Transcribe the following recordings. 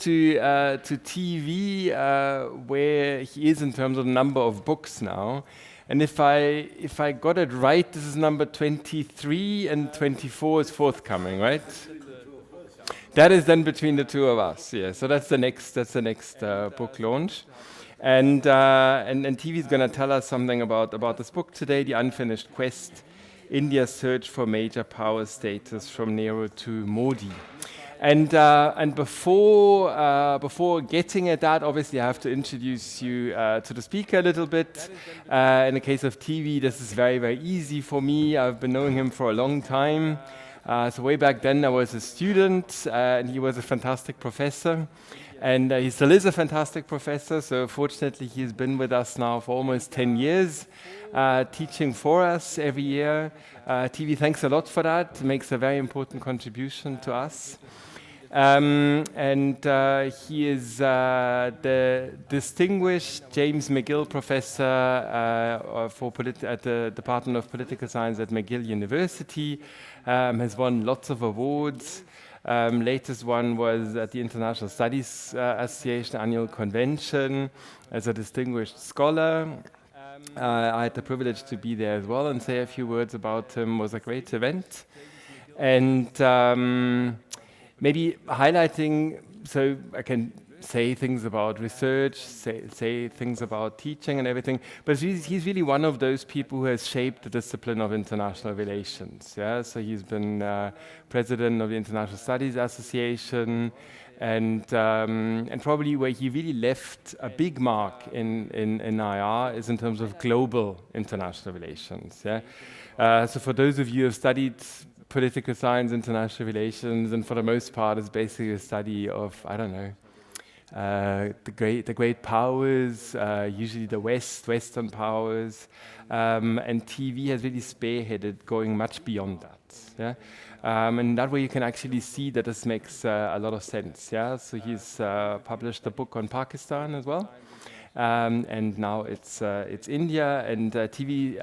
to TV, where he is in terms of number of books now. And if I got it right, this is number 23 and 24 is forthcoming, right? That is then between the two of us, yeah. So that's the next book launch. And TV is going to tell us something about this book today, The Unfinished Quest, India's Search for Major Power Status from Nehru to Modi. And before getting at that, obviously I have to introduce you to the speaker a little bit. In the case of TV, this is very, very easy for me. I've been knowing him for a long time. So way back then I was a student, and he was a fantastic professor. And he still is a fantastic professor, so fortunately he's been with us now for almost 10 years, teaching for us every year. TV, thanks a lot for that. It makes a very important contribution to us. He is the distinguished James McGill Professor at the Department of Political Science at McGill University, has won lots of awards. Latest one was at the International Studies Association Annual Convention as a distinguished scholar. I had the privilege to be there as well and say a few words about him. It was a great event. And maybe highlighting, so I can say things about research, say things about teaching and everything, but he's really one of those people who has shaped the discipline of international relations. Yeah, so he's been president of the International Studies Association, and probably where he really left a big mark in IR is in terms of global international relations. Yeah, so for those of you who have studied political science, international relations, and for the most part, it's basically a study of, I don't know, the great powers, usually the Western powers, and TV has really spearheaded going much beyond that. Yeah, and that way you can actually see that this makes a lot of sense. Yeah, so he's published a book on Pakistan as well. And now it's India, and TV,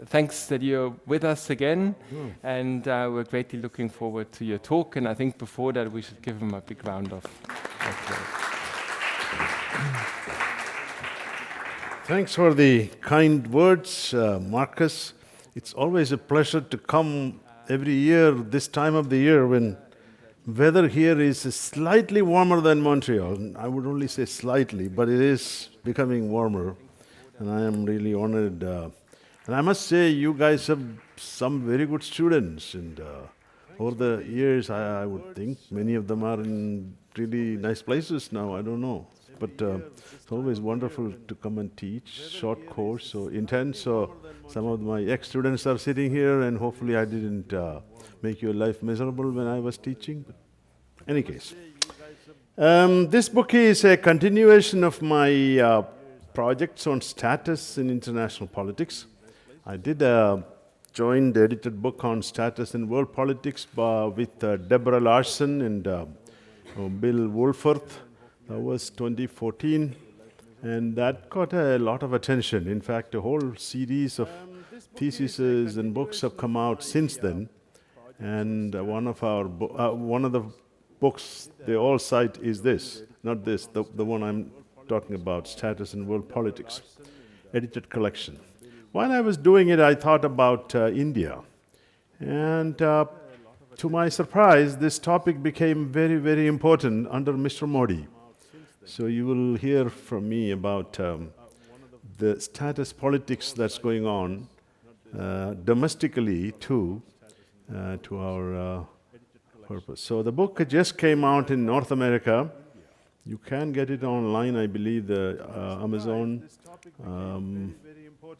thanks that you're with us again, and we're greatly looking forward to your talk, and I think before that we should give him a big round of applause. Thanks for the kind words, Markus. It's always a pleasure to come every year, this time of the year, when weather here is slightly warmer than Montreal. I would only say slightly, but it is becoming warmer, and I am really honored. And I must say, you guys have some very good students, and over the years, I would think many of them are in really nice places now. I don't know, but it's always wonderful to come and teach. Short course, so intense. So some of my ex-students are sitting here, and hopefully I didn't make your life miserable when I was teaching. But any case, this book is a continuation of my projects on status in international politics. I did a joint edited book on status in world politics with Deborah Larson and Bill Woolforth. That was 2014, and that got a lot of attention. In fact, a whole series of theses and books have come out since then. And one of the books they all cite is this, not this, the one I'm talking about, Status in World Politics, edited collection. While I was doing it, I thought about India. And to my surprise, this topic became very, very important under Mr. Modi. So you will hear from me about the status politics that's going on domestically too, to our purpose. So the book just came out in North America. You can get it online, I believe, Amazon,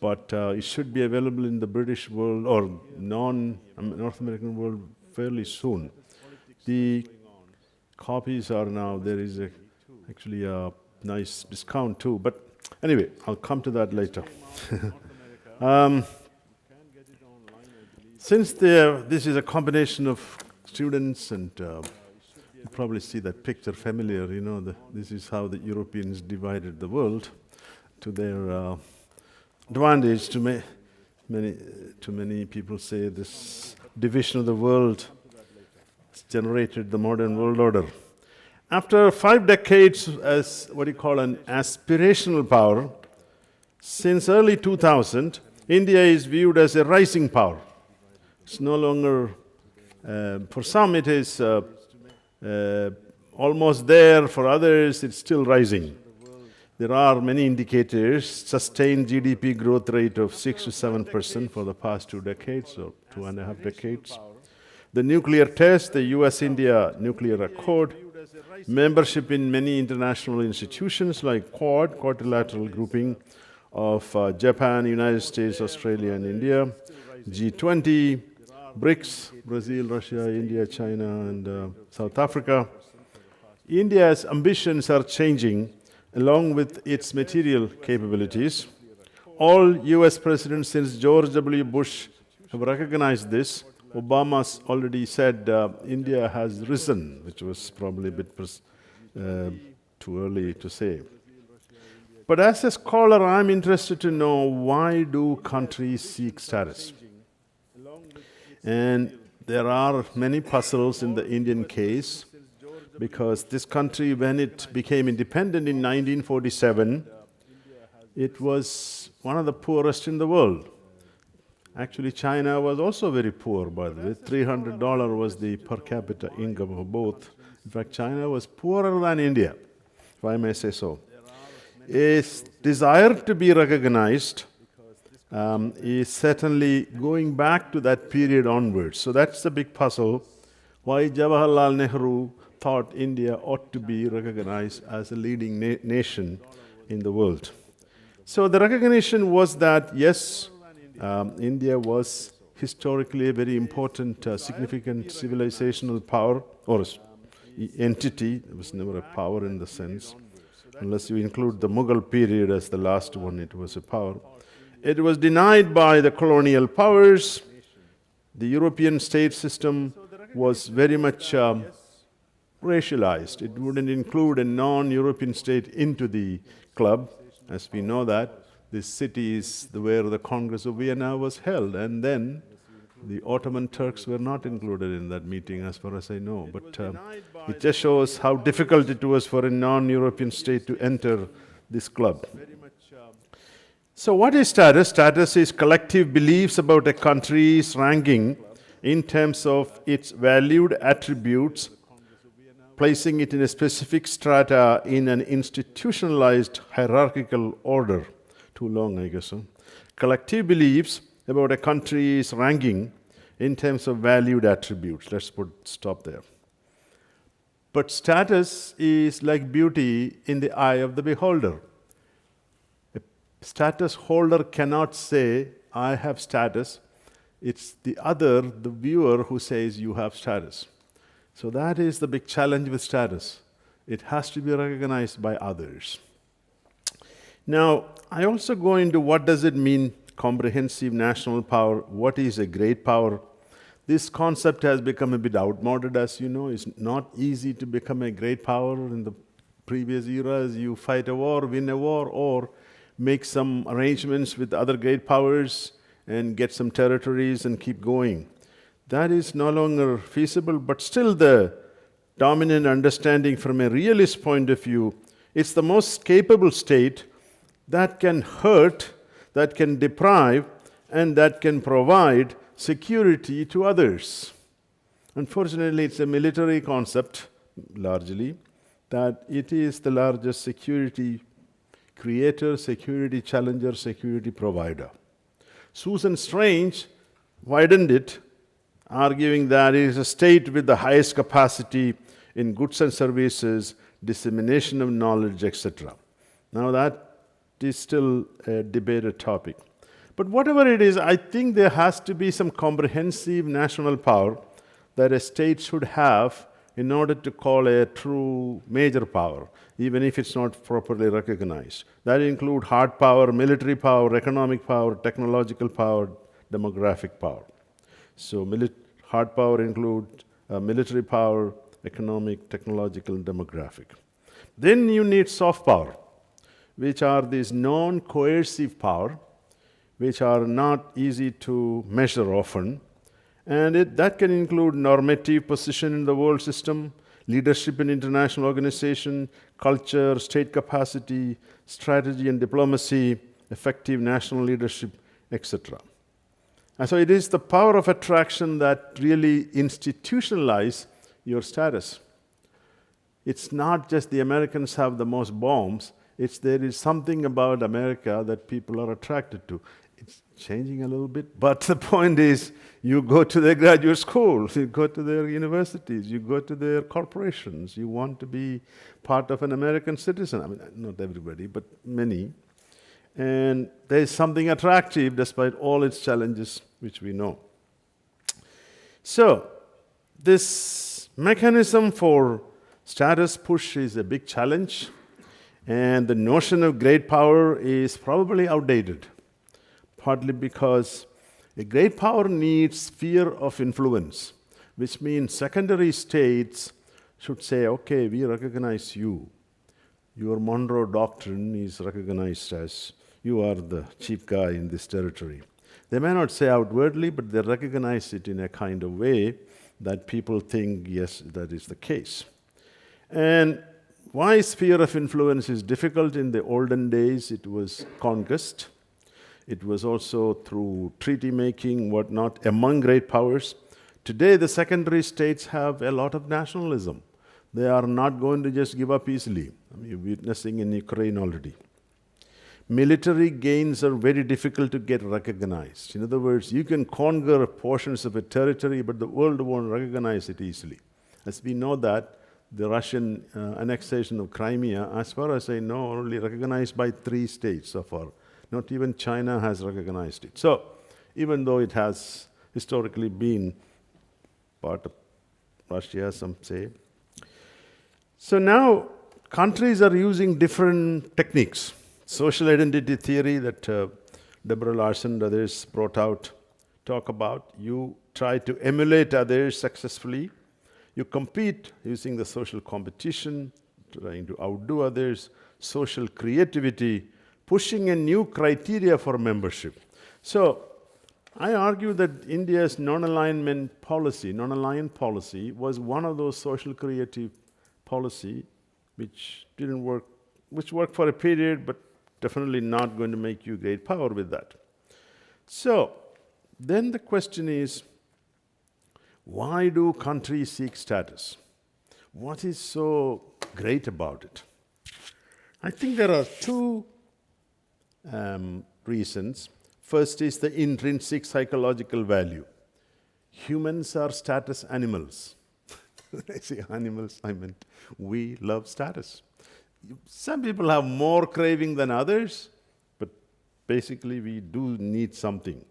but it should be available in the British world or North American world fairly soon. The copies are now, there is actually a nice discount too, but anyway, I'll come to that later. Since this is a combination of students, and you probably see that picture familiar, you know, this is how the Europeans divided the world to their advantage. To many people say this division of the world generated the modern world order. After 5 decades as what you call an aspirational power, since early 2000, India is viewed as a rising power. It's no longer, for some it is almost there, for others it's still rising. There are many indicators, sustained GDP growth rate of 6 to 7% for the past 2 decades or 2.5 decades. The nuclear test, the US-India nuclear accord, membership in many international institutions like Quad, quadrilateral grouping of Japan, United States, Australia and India, G20, BRICS, Brazil, Russia, India, China and South Africa. India's ambitions are changing along with its material capabilities. All US presidents since George W. Bush have recognized this. Obama's already said India has risen, which was probably a bit too early to say. But as a scholar, I'm interested to know, why do countries seek status? And there are many puzzles in the Indian case, because this country, when it became independent in 1947, it was one of the poorest in the world. Actually, China was also very poor, by the way. $300 was the per capita income of both. In fact, China was poorer than India, if I may say so. A desire to be recognized is certainly going back to that period onwards. So that's the big puzzle, why Jawaharlal Nehru thought India ought to be recognized as a leading nation in the world. So the recognition was that, yes, India was historically a very important, significant civilizational power or entity. It was never a power in the sense, unless you include the Mughal period as the last one, it was a power. It was denied by the colonial powers. The European state system was very much racialized. It wouldn't include a non-European state into the club, as we know that. This city is where the Congress of Vienna was held, and then the Ottoman Turks were not included in that meeting, as far as I know. But it just shows how difficult it was for a non-European state to enter this club. So what is status? Status is collective beliefs about a country's ranking in terms of its valued attributes, placing it in a specific strata in an institutionalized hierarchical order. Too long, I guess. Collective beliefs about a country's ranking in terms of valued attributes. Let's stop there. But status is like beauty in the eye of the beholder. A status holder cannot say, I have status. It's the other, the viewer, who says you have status. So that is the big challenge with status. It has to be recognized by others. Now, I also go into what does it mean, comprehensive national power, what is a great power. This concept has become a bit outmoded, as you know. It's not easy to become a great power. In the previous eras, you fight a war, win a war, or make some arrangements with other great powers and get some territories and keep going. That is no longer feasible, but still the dominant understanding from a realist point of view, it's the most capable state that can hurt, that can deprive, and that can provide security to others. Unfortunately, it's a military concept, largely, that it is the largest security creator, security challenger, security provider. Susan Strange widened it, arguing that it is a state with the highest capacity in goods and services, dissemination of knowledge, etc. Now that is still a debated topic. But whatever it is, I think there has to be some comprehensive national power that a state should have in order to call a true major power, even if it's not properly recognized. That includes hard power, military power, economic power, technological power, demographic power. So hard power includes military power, economic, technological, and demographic. Then you need soft power, which are these non-coercive power, which are not easy to measure often. And that can include normative position in the world system, leadership in international organization, culture, state capacity, strategy and diplomacy, effective national leadership, etc. And so it is the power of attraction that really institutionalizes your status. It's not just the Americans have the most bombs, there is something about America that people are attracted to. It's changing a little bit, but the point is, you go to their graduate schools, you go to their universities, you go to their corporations, you want to be part of an American citizen. I mean, not everybody, but many. And there is something attractive despite all its challenges, which we know. So, this mechanism for status push is a big challenge, and the notion of great power is probably outdated, partly because a great power needs sphere of influence, which means secondary states should say, okay, we recognize you. Your Monroe Doctrine is recognized as you are the chief guy in this territory. They may not say outwardly, but they recognize it in a kind of way that people think, yes, that is the case. And why sphere of influence is difficult in the olden days? It was conquest. It was also through treaty making, whatnot, among great powers. Today, the secondary states have a lot of nationalism. They are not going to just give up easily. I mean, you're witnessing in Ukraine already. Military gains are very difficult to get recognized. In other words, you can conquer portions of a territory, but the world won't recognize it easily. As we know that, the Russian annexation of Crimea, as far as I know, only recognized by 3 states so far. Not even China has recognized it. So, even though it has historically been part of Russia, some say. So now, countries are using different techniques. Social identity theory that Deborah Larson and others brought out, talk about. You try to emulate others successfully. You compete using the social competition, trying to outdo others, social creativity, pushing a new criteria for membership. So, I argue that India's non-aligned policy was one of those social creative policy which didn't work, which worked for a period, but definitely not going to make you great power with that. So, then the question is, why do countries seek status? What is so great about it? I think there are 2 reasons. First is the intrinsic psychological value. Humans are status animals. When I say animals, I meant we love status. Some people have more craving than others, but basically we do need something.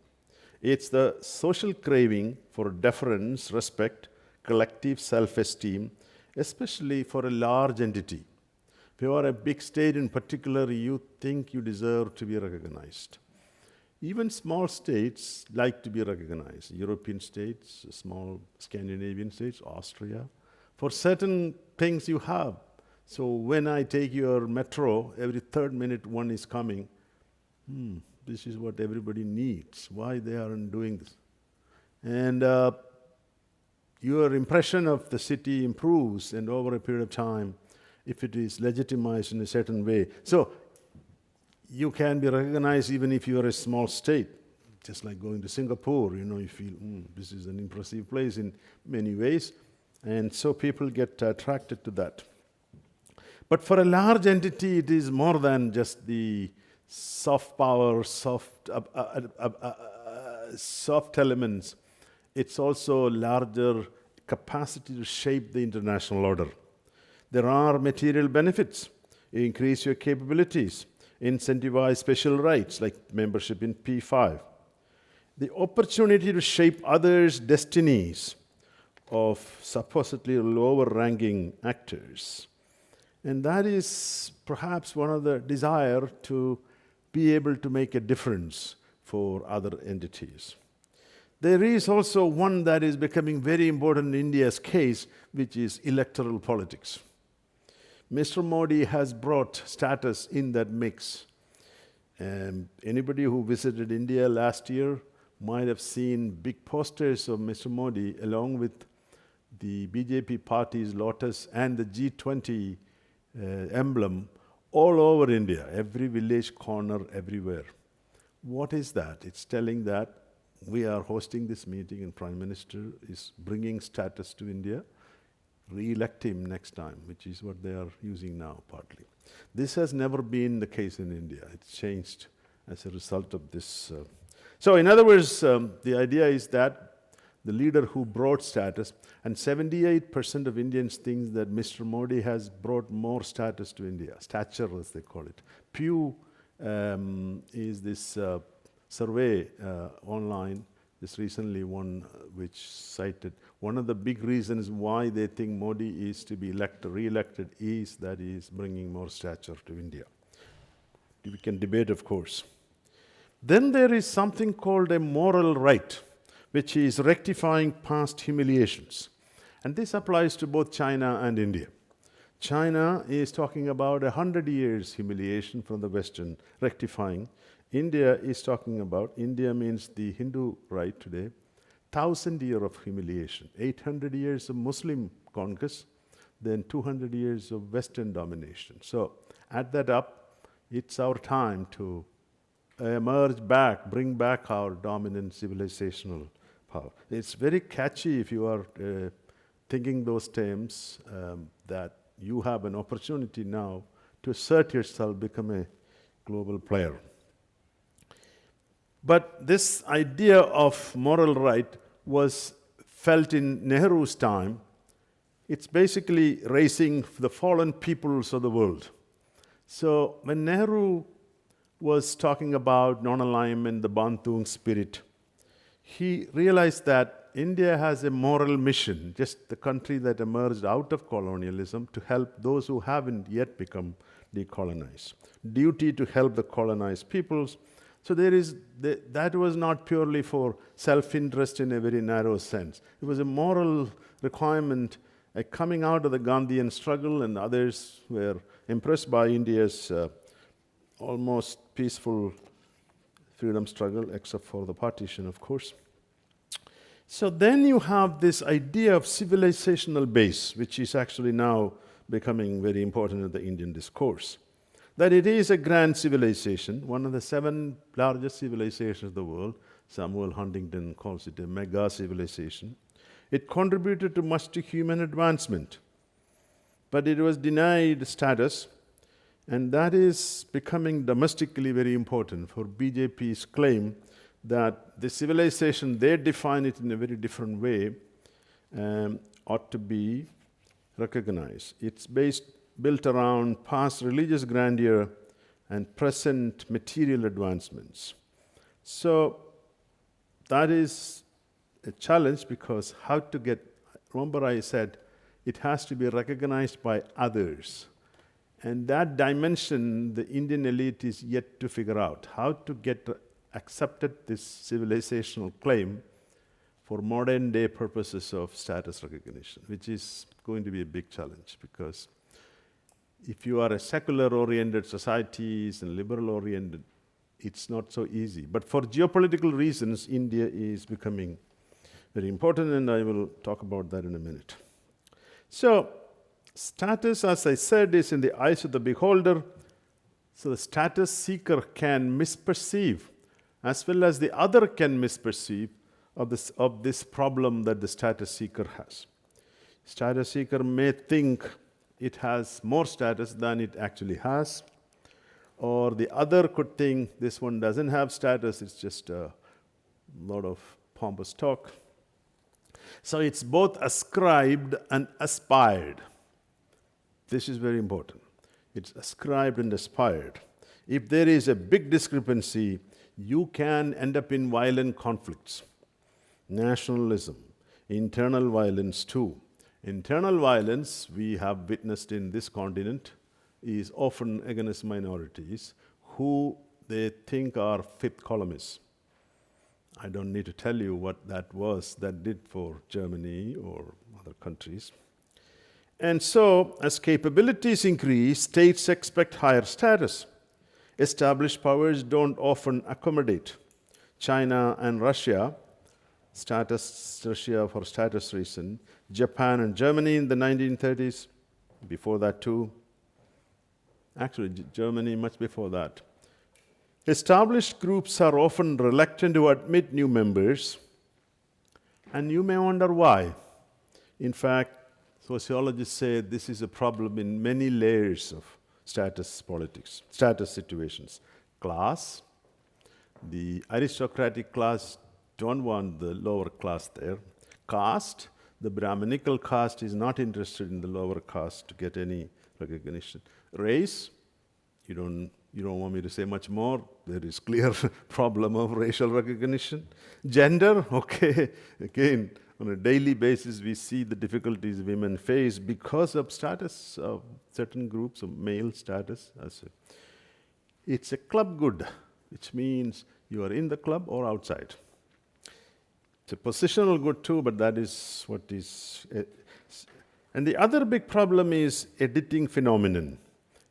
It's the social craving for deference, respect, collective self-esteem, especially for a large entity. If you are a big state in particular, you think you deserve to be recognized. Even small states like to be recognized. European states, small Scandinavian states, Austria. For certain things you have. So when I take your metro, every 3rd minute one is coming. This is what everybody needs. Why they aren't doing this? And your impression of the city improves, and over a period of time, if it is legitimized in a certain way. So you can be recognized even if you are a small state. Just like going to Singapore, you feel, this is an impressive place in many ways. And so people get attracted to that. But for a large entity, it is more than just the soft power, soft elements. It's also larger capacity to shape the international order. There are material benefits. You increase your capabilities, incentivize special rights like membership in P5. The opportunity to shape others' destinies of supposedly lower-ranking actors. And that is perhaps one of the desire to be able to make a difference for other entities. There is also one that is becoming very important in India's case, which is electoral politics. Mr. Modi has brought status in that mix. Anybody who visited India last year might have seen big posters of Mr. Modi along with the BJP party's lotus and the G20 emblem all over India, every village corner, everywhere. What is that? It's telling that we are hosting this meeting and Prime Minister is bringing status to India, re-elect him next time, which is what they are using now partly. This has never been the case in India. It's changed as a result of this. So in other words, the idea is that the leader who brought status, and 78% of Indians think that Mr. Modi has brought more status to India, stature as they call it. Pew is this survey online, this recently one which cited one of the big reasons why they think Modi is to be re-elected is that he is bringing more stature to India. We can debate, of course. Then there is something called a moral right, which is rectifying past humiliations. And this applies to both China and India. China is talking about 100 years humiliation from the Western, rectifying. India is talking about, India means the Hindu right today, 1,000 years of humiliation, 800 years of Muslim conquest, then 200 years of Western domination. So add that up, it's our time to emerge back, bring back our dominant civilizational power. It's very catchy if you are thinking those terms, that you have an opportunity now to assert yourself, become a global player. But this idea of moral right was felt in Nehru's time. It's basically raising the fallen peoples of the world. So when Nehru was talking about non-alignment, the Bantung spirit, he realized that India has a moral mission, just the country that emerged out of colonialism, to help those who haven't yet become decolonized. Duty to help the colonized peoples. So that was not purely for self-interest in a very narrow sense. It was a moral requirement, coming out of the Gandhian struggle, and others were impressed by India's almost peaceful freedom struggle, except for the partition, of course. So then you have this idea of civilizational base, which is actually now becoming very important in the Indian discourse. That it is a grand civilization, one of the 7 largest civilizations of the world. Samuel Huntington calls it a mega civilization. It contributed to much to human advancement, but it was denied status, and that is becoming domestically very important for BJP's claim that the civilization, they define it in a very different way, ought to be recognized. It's built around past religious grandeur and present material advancements. So that is a challenge, because how to get, remember I said, it has to be recognized by others. And that dimension, the Indian elite is yet to figure out, how to get accepted this civilizational claim for modern day purposes of status recognition, which is going to be a big challenge, because if you are a secular-oriented societies and liberal-oriented, it's not so easy. But for geopolitical reasons, India is becoming very important, and I will talk about that in a minute. So, status, as I said, is in the eyes of the beholder. So the status seeker can misperceive, as well as the other can misperceive of this problem that the status seeker has. Status seeker may think it has more status than it actually has, or the other could think this one doesn't have status, it's just a lot of pompous talk. So it's both ascribed and aspired. This is very important. It's ascribed and aspired. If there is a big discrepancy, you can end up in violent conflicts. Nationalism, internal violence too. Internal violence, we have witnessed in this continent, is often against minorities who they think are fifth columnists. I don't need to tell you what that was that did for Germany or other countries. And so, as capabilities increase, states expect higher status. Established powers don't often accommodate. China and Russia status Russia for status reason, Japan and Germany in the 1930s, before that too. Actually, Germany much before that. Established groups are often reluctant to admit new members, and you may wonder why. In fact, sociologists say this is a problem in many layers of status politics, status situations. Class, the aristocratic class don't want the lower class there. Caste, the Brahminical caste is not interested in the lower caste to get any recognition. Race, you don't want me to say much more. There is clear problem of racial recognition. Gender, okay, again, on a daily basis we see the difficulties women face because of status of certain groups of male status. It's a club good, which means you are in the club or outside. It's a positional good too, but that is what is. And the other big problem is editing phenomenon.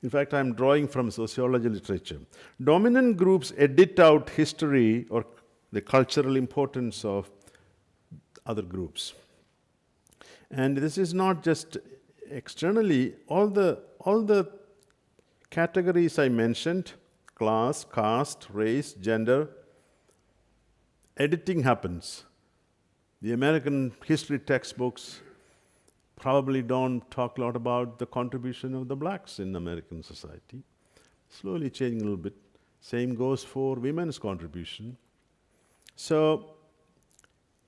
In fact, I'm drawing from sociology literature. Dominant groups edit out history or the cultural importance of other groups. And this is not just externally. All the categories I mentioned, class, caste, race, gender, editing happens. The American history textbooks probably don't talk a lot about the contribution of the blacks in American society. Slowly changing a little bit. Same goes for women's contribution. So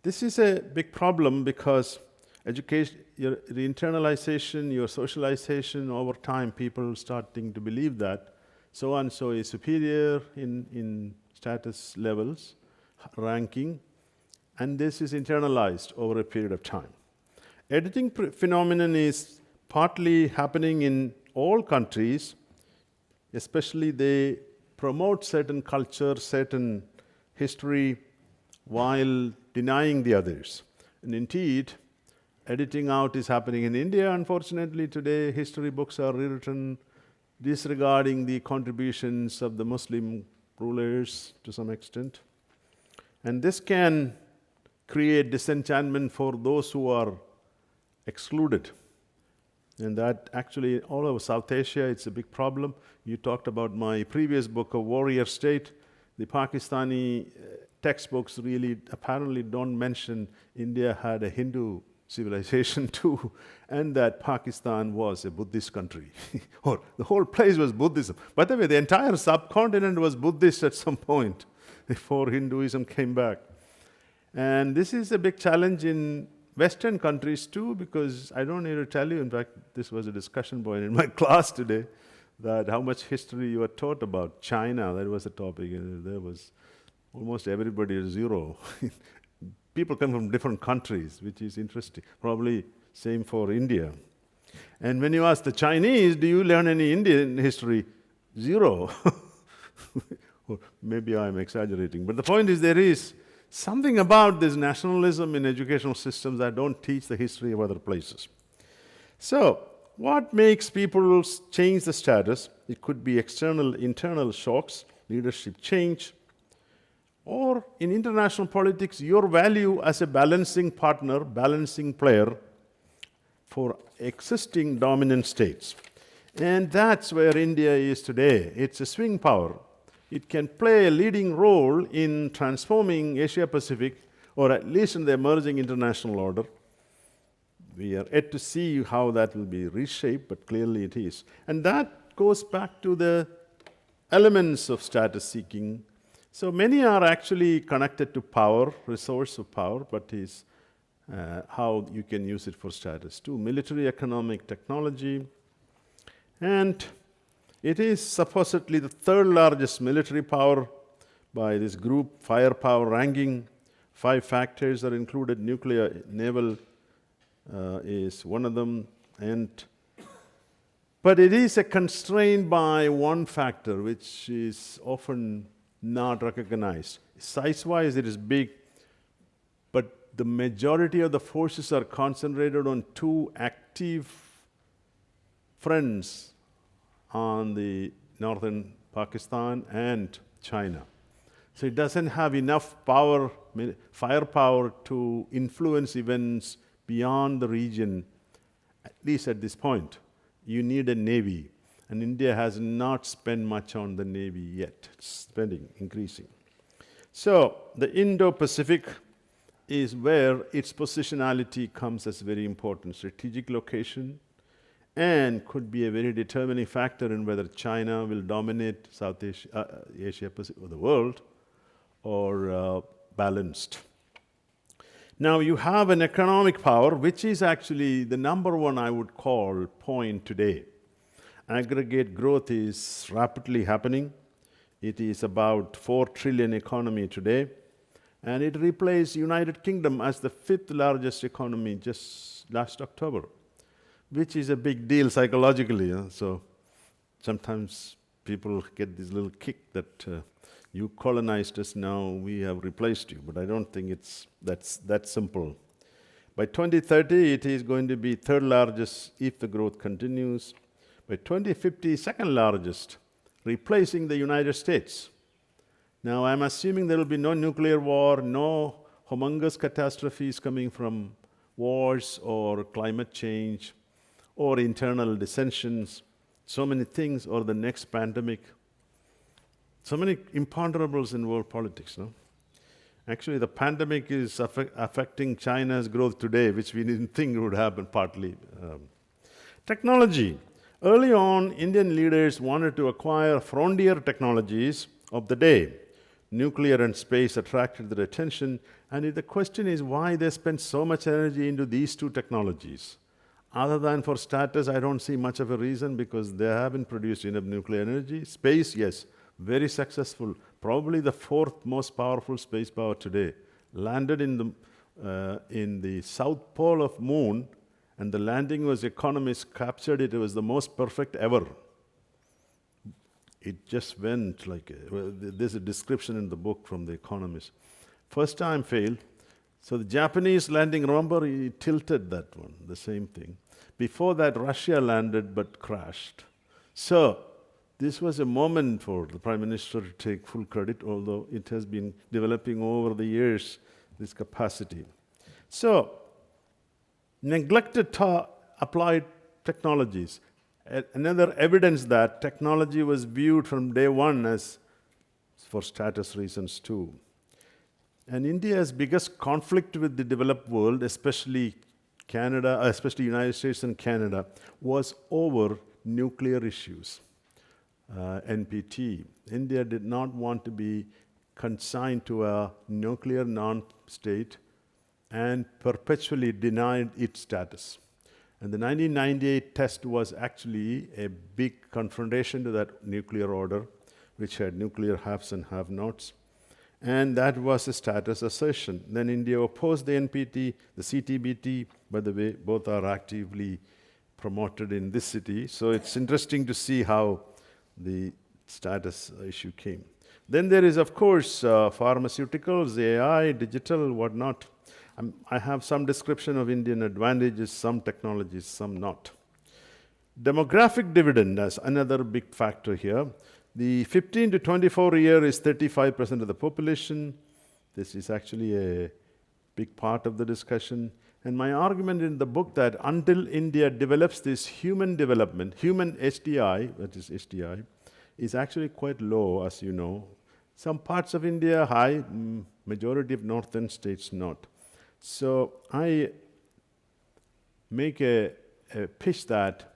this is a big problem because education, the internalization, your socialization, over time people starting to believe that so-and-so is superior in status levels, ranking, and this is internalized over a period of time. Editing phenomenon is partly happening in all countries, especially they promote certain culture, certain history, while denying the others. And indeed, editing out is happening in India. Unfortunately, today history books are rewritten disregarding the contributions of the Muslim rulers to some extent. And this can create disenchantment for those who are excluded. And that actually, all over South Asia, it's a big problem. You talked about my previous book, A Warrior State. The Pakistani textbooks really apparently don't mention India had a Hindu civilization too, and that Pakistan was a Buddhist country. Or the whole place was Buddhism. By the way, the entire subcontinent was Buddhist at some point before Hinduism came back. And this is a big challenge in Western countries too, because I don't need to tell you, in fact, this was a discussion point in my class today, that how much history you are taught about China. That was a topic, and there was almost everybody is zero. People come from different countries, which is interesting. Probably same for India. And when you ask the Chinese, do you learn any Indian history? Zero. Or maybe I'm exaggerating. But the point is there is something about this nationalism in educational systems that don't teach the history of other places. So, what makes people change the status? It could be external, internal shocks, leadership change, or in international politics, your value as a balancing partner, balancing player for existing dominant states. And that's where India is today. It's a swing power. It can play a leading role in transforming Asia-Pacific, or at least in the emerging international order. We are yet to see how that will be reshaped, but clearly it is. And that goes back to the elements of status seeking. So many are actually connected to power, resource of power, but is how you can use it for status too. Military, economic, technology. And it is supposedly the third largest military power by this group, firepower ranking. 5 factors are included. Nuclear, naval is one of them. But it is constrained by one factor, which is often not recognized. Size-wise, it is big, but the majority of the forces are concentrated on 2 active fronts on the northern Pakistan and China. So it doesn't have enough power firepower to influence events beyond the region, at least at this point, you need a navy. And India has not spent much on the navy yet. It's spending, increasing. So the Indo-Pacific is where its positionality comes as very important. Strategic location, and could be a very determining factor in whether China will dominate South Asia, Asia Pacific, or the world, or balanced. Now you have an economic power, which is actually the number one, I would call, point today. Aggregate growth is rapidly happening. It is about 4 trillion economy today, and it replaced United Kingdom as the 5th largest economy just last October, which is a big deal psychologically. So sometimes people get this little kick that you colonized us, now we have replaced you. But I don't think that's that simple. By 2030, it is going to be 3rd largest if the growth continues. By 2050, 2nd largest, replacing the United States. Now, I'm assuming there will be no nuclear war, no humongous catastrophes coming from wars or climate change or internal dissensions, so many things, or the next pandemic. So many imponderables in world politics, no? Actually, the pandemic is affecting China's growth today, which we didn't think would happen partly. Technology. Early on, Indian leaders wanted to acquire frontier technologies of the day. Nuclear and space attracted their attention, and the question is why they spent so much energy into these 2 technologies. Other than for status, I don't see much of a reason, because they haven't produced enough nuclear energy. Space, yes, very successful. Probably the 4th most powerful space power today. Landed in the south pole of moon, and the landing was, economists captured it. It was the most perfect ever. It just went like, there's a description in the book from the economist. First time failed. So the Japanese landing, remember, he tilted that one, the same thing. Before that, Russia landed but crashed. So this was a moment for the Prime Minister to take full credit, although it has been developing over the years, this capacity. So, neglected applied technologies. Another evidence that technology was viewed from day one as for status reasons too. And India's biggest conflict with the developed world, especially Canada, especially United States and Canada, was over nuclear issues. NPT. India did not want to be consigned to a nuclear non-state and perpetually denied its status. And the 1998 test was actually a big confrontation to that nuclear order, which had nuclear haves and have-nots. And that was a status assertion. Then India opposed the NPT, the CTBT. By the way, both are actively promoted in this city. So it's interesting to see how the status issue came. Then there is, of course, pharmaceuticals, AI, digital, whatnot. I have some description of Indian advantages, some technologies, some not. Demographic dividend as another big factor here. The 15 to 24 year is 35% of the population. This is actually a big part of the discussion. And my argument in the book that until India develops this human development, human HDI, that is HDI, is actually quite low, as you know. Some parts of India high, majority of northern states not. So I make a pitch that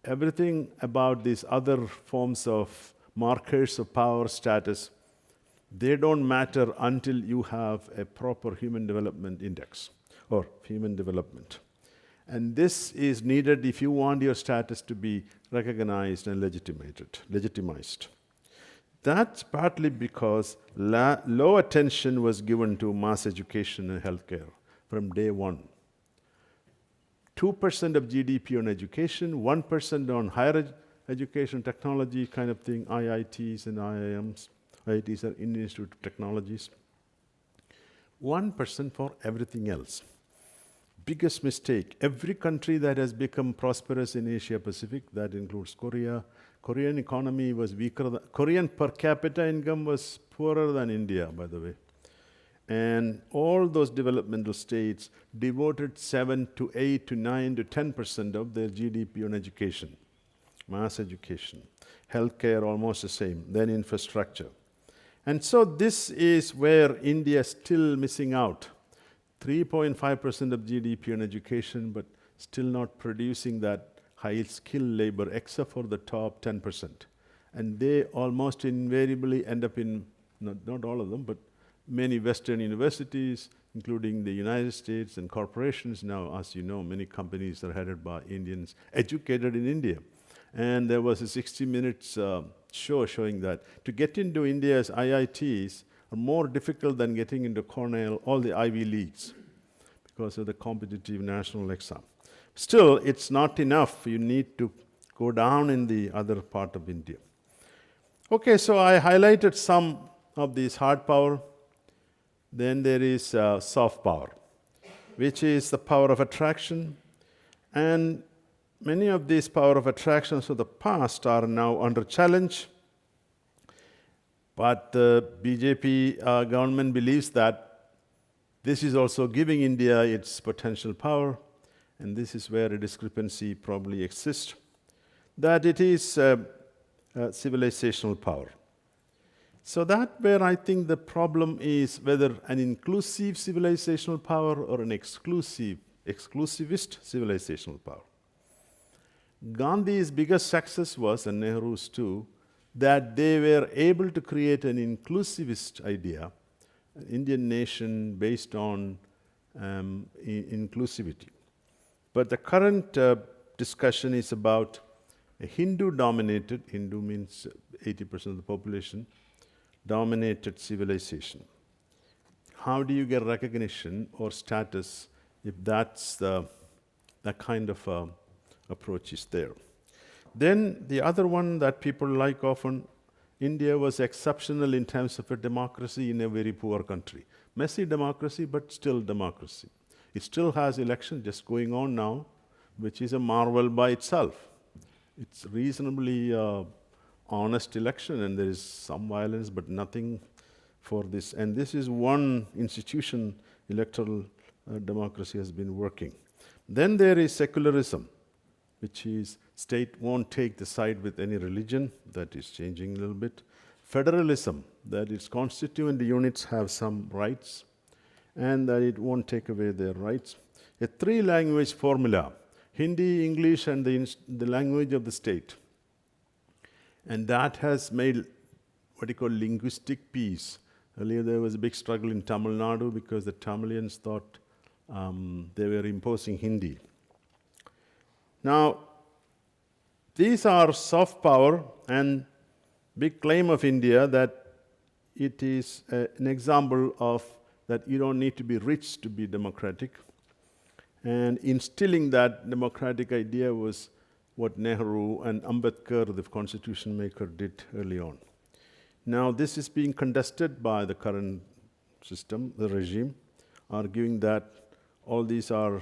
everything about these other forms of markers of power status, they don't matter until you have a proper human development index or human development. And this is needed if you want your status to be recognized and legitimized. That's partly because low attention was given to mass education and healthcare from day one. 2% of GDP on education, 1% on higher education, technology kind of thing, IITs and IIMs. IITs are Indian Institute of Technologies. 1% for everything else. Biggest mistake. Every country that has become prosperous in Asia Pacific, that includes Korea, Korean economy was weaker. Korean per capita income was poorer than India, by the way. And all those developmental states devoted 7 to 8 to 9 to 10% of their GDP on education, mass education. Healthcare almost the same, then infrastructure. And so this is where India is still missing out. 3.5% of GDP on education, but still not producing that high-skilled labor except for the top 10%. And they almost invariably end up in, not all of them, but many Western universities, including the United States and corporations. Now, as you know, many companies are headed by Indians educated in India. And there was a 60 Minutes show showing that to get into India's IITs are more difficult than getting into Cornell, all the Ivy Leagues, because of the competitive national exam. Still, it's not enough. You need to go down in the other part of India. Okay, so I highlighted some of these hard power. Then there is soft power, which is the power of attraction. And many of these power of attractions of the past are now under challenge. But the BJP government believes that this is also giving India its potential power, and this is where a discrepancy probably exists, that it is civilizational power. So that where I think the problem is whether an inclusive civilizational power or an exclusivist civilizational power. Gandhi's biggest success was, and Nehru's too, that they were able to create an inclusivist idea, an Indian nation based on inclusivity. But the current discussion is about a Hindu-dominated, Hindu means 80% of the population, dominated civilization. How do you get recognition or status if that's that kind of approach is there? Then the other one that people like often, India was exceptional in terms of a democracy in a very poor country. Messy democracy, but still democracy. It still has elections just going on now, which is a marvel by itself. It's reasonably honest election, and there is some violence, but nothing for this. And this is one institution, electoral democracy has been working. Then there is secularism, which is state won't take the side with any religion. That is changing a little bit. Federalism, that its constituent units have some rights, and that it won't take away their rights. A three-language formula, Hindi, English, and the language of the state. And that has made what you call linguistic peace. Earlier there was a big struggle in Tamil Nadu because the Tamilians thought they were imposing Hindi. Now, these are soft power, and big claim of India that it is an example of that you don't need to be rich to be democratic. And instilling that democratic idea was what Nehru and Ambedkar, the constitution maker, did early on. Now, this is being contested by the current system, the regime, arguing that all these are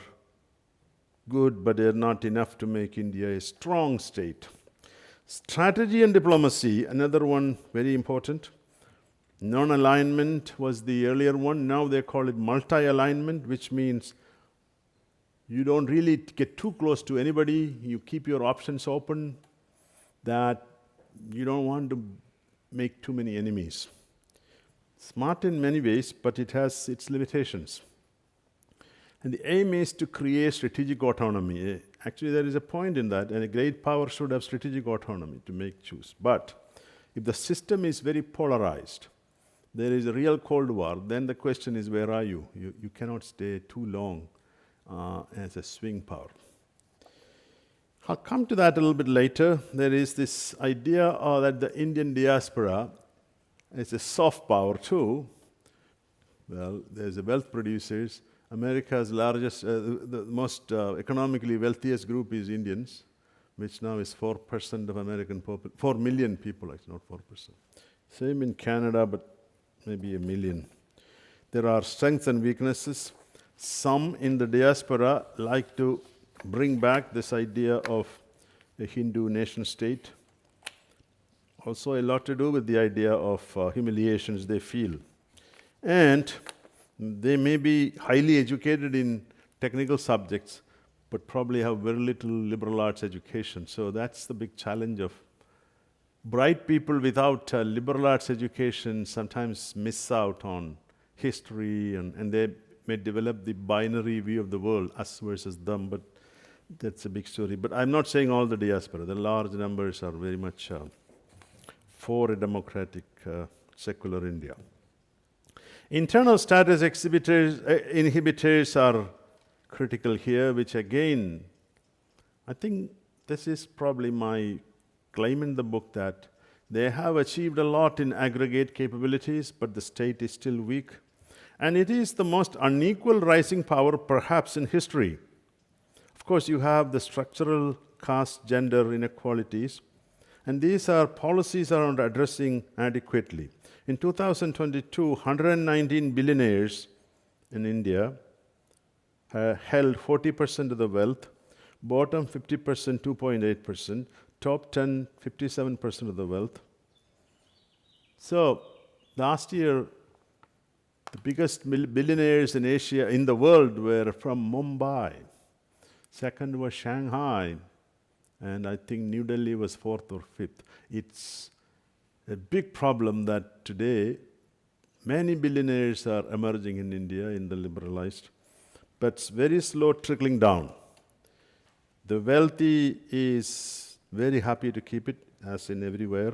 good, but they're not enough to make India a strong state. Strategy and diplomacy, another one very important. Non-alignment was the earlier one. Now they call it multi-alignment, which means you don't really get too close to anybody. You keep your options open, that you don't want to make too many enemies. Smart in many ways, but it has its limitations. And the aim is to create strategic autonomy. Actually, there is a point in that, and a great power should have strategic autonomy to choose. But if the system is very polarized, there is a real Cold War, then the question is, where are you? You cannot stay too long as a swing power. I'll come to that a little bit later. There is this idea that the Indian diaspora is a soft power too. Well, there's the wealth producers. America's largest, the most economically wealthiest group is Indians, which now is 4% of American population, 4 million people, actually, not 4%. Same in Canada, but maybe 1 million. There are strengths and weaknesses. Some in the diaspora like to bring back this idea of a Hindu nation state. Also a lot to do with the idea of humiliations they feel. And They may be highly educated in technical subjects, but probably have very little liberal arts education. So that's the big challenge of bright people without liberal arts education sometimes miss out on history, and they may develop the binary view of the world, us versus them, but that's a big story. But I'm not saying all the diaspora. The large numbers are very much for a democratic, secular India. Internal status inhibitors are critical here, which again, I think this is probably my claim in the book, that they have achieved a lot in aggregate capabilities, but the state is still weak. And it is the most unequal rising power perhaps in history. Of course, you have the structural caste gender inequalities, and these are policies around addressing adequately. In 2022, 119 billionaires in India held 40% of the wealth, bottom 50%, 2.8%, top 10, 57% of the wealth. So last year, the biggest billionaires in Asia, in the world, were from Mumbai. Second was Shanghai, and I think New Delhi was fourth or fifth. It's a big problem that today many billionaires are emerging in India, in the liberalized, but it's very slow trickling down. The wealthy is very happy to keep it, as in everywhere.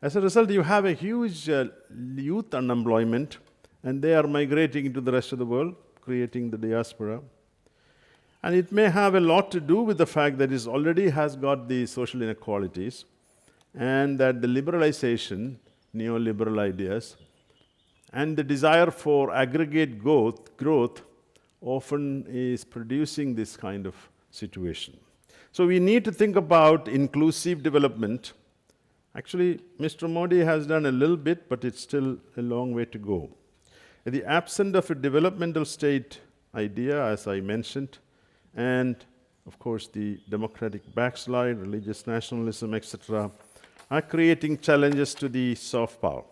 As a result, you have a huge youth unemployment, and they are migrating into the rest of the world, creating the diaspora. And it may have a lot to do with the fact that it already has got the social inequalities, and that the liberalization, neoliberal ideas, and the desire for aggregate growth often is producing this kind of situation. So we need to think about inclusive development. Actually, Mr. Modi has done a little bit, but it's still a long way to go. In the absence of a developmental state idea, as I mentioned, and of course the democratic backslide, religious nationalism, etc., are creating challenges to the soft power.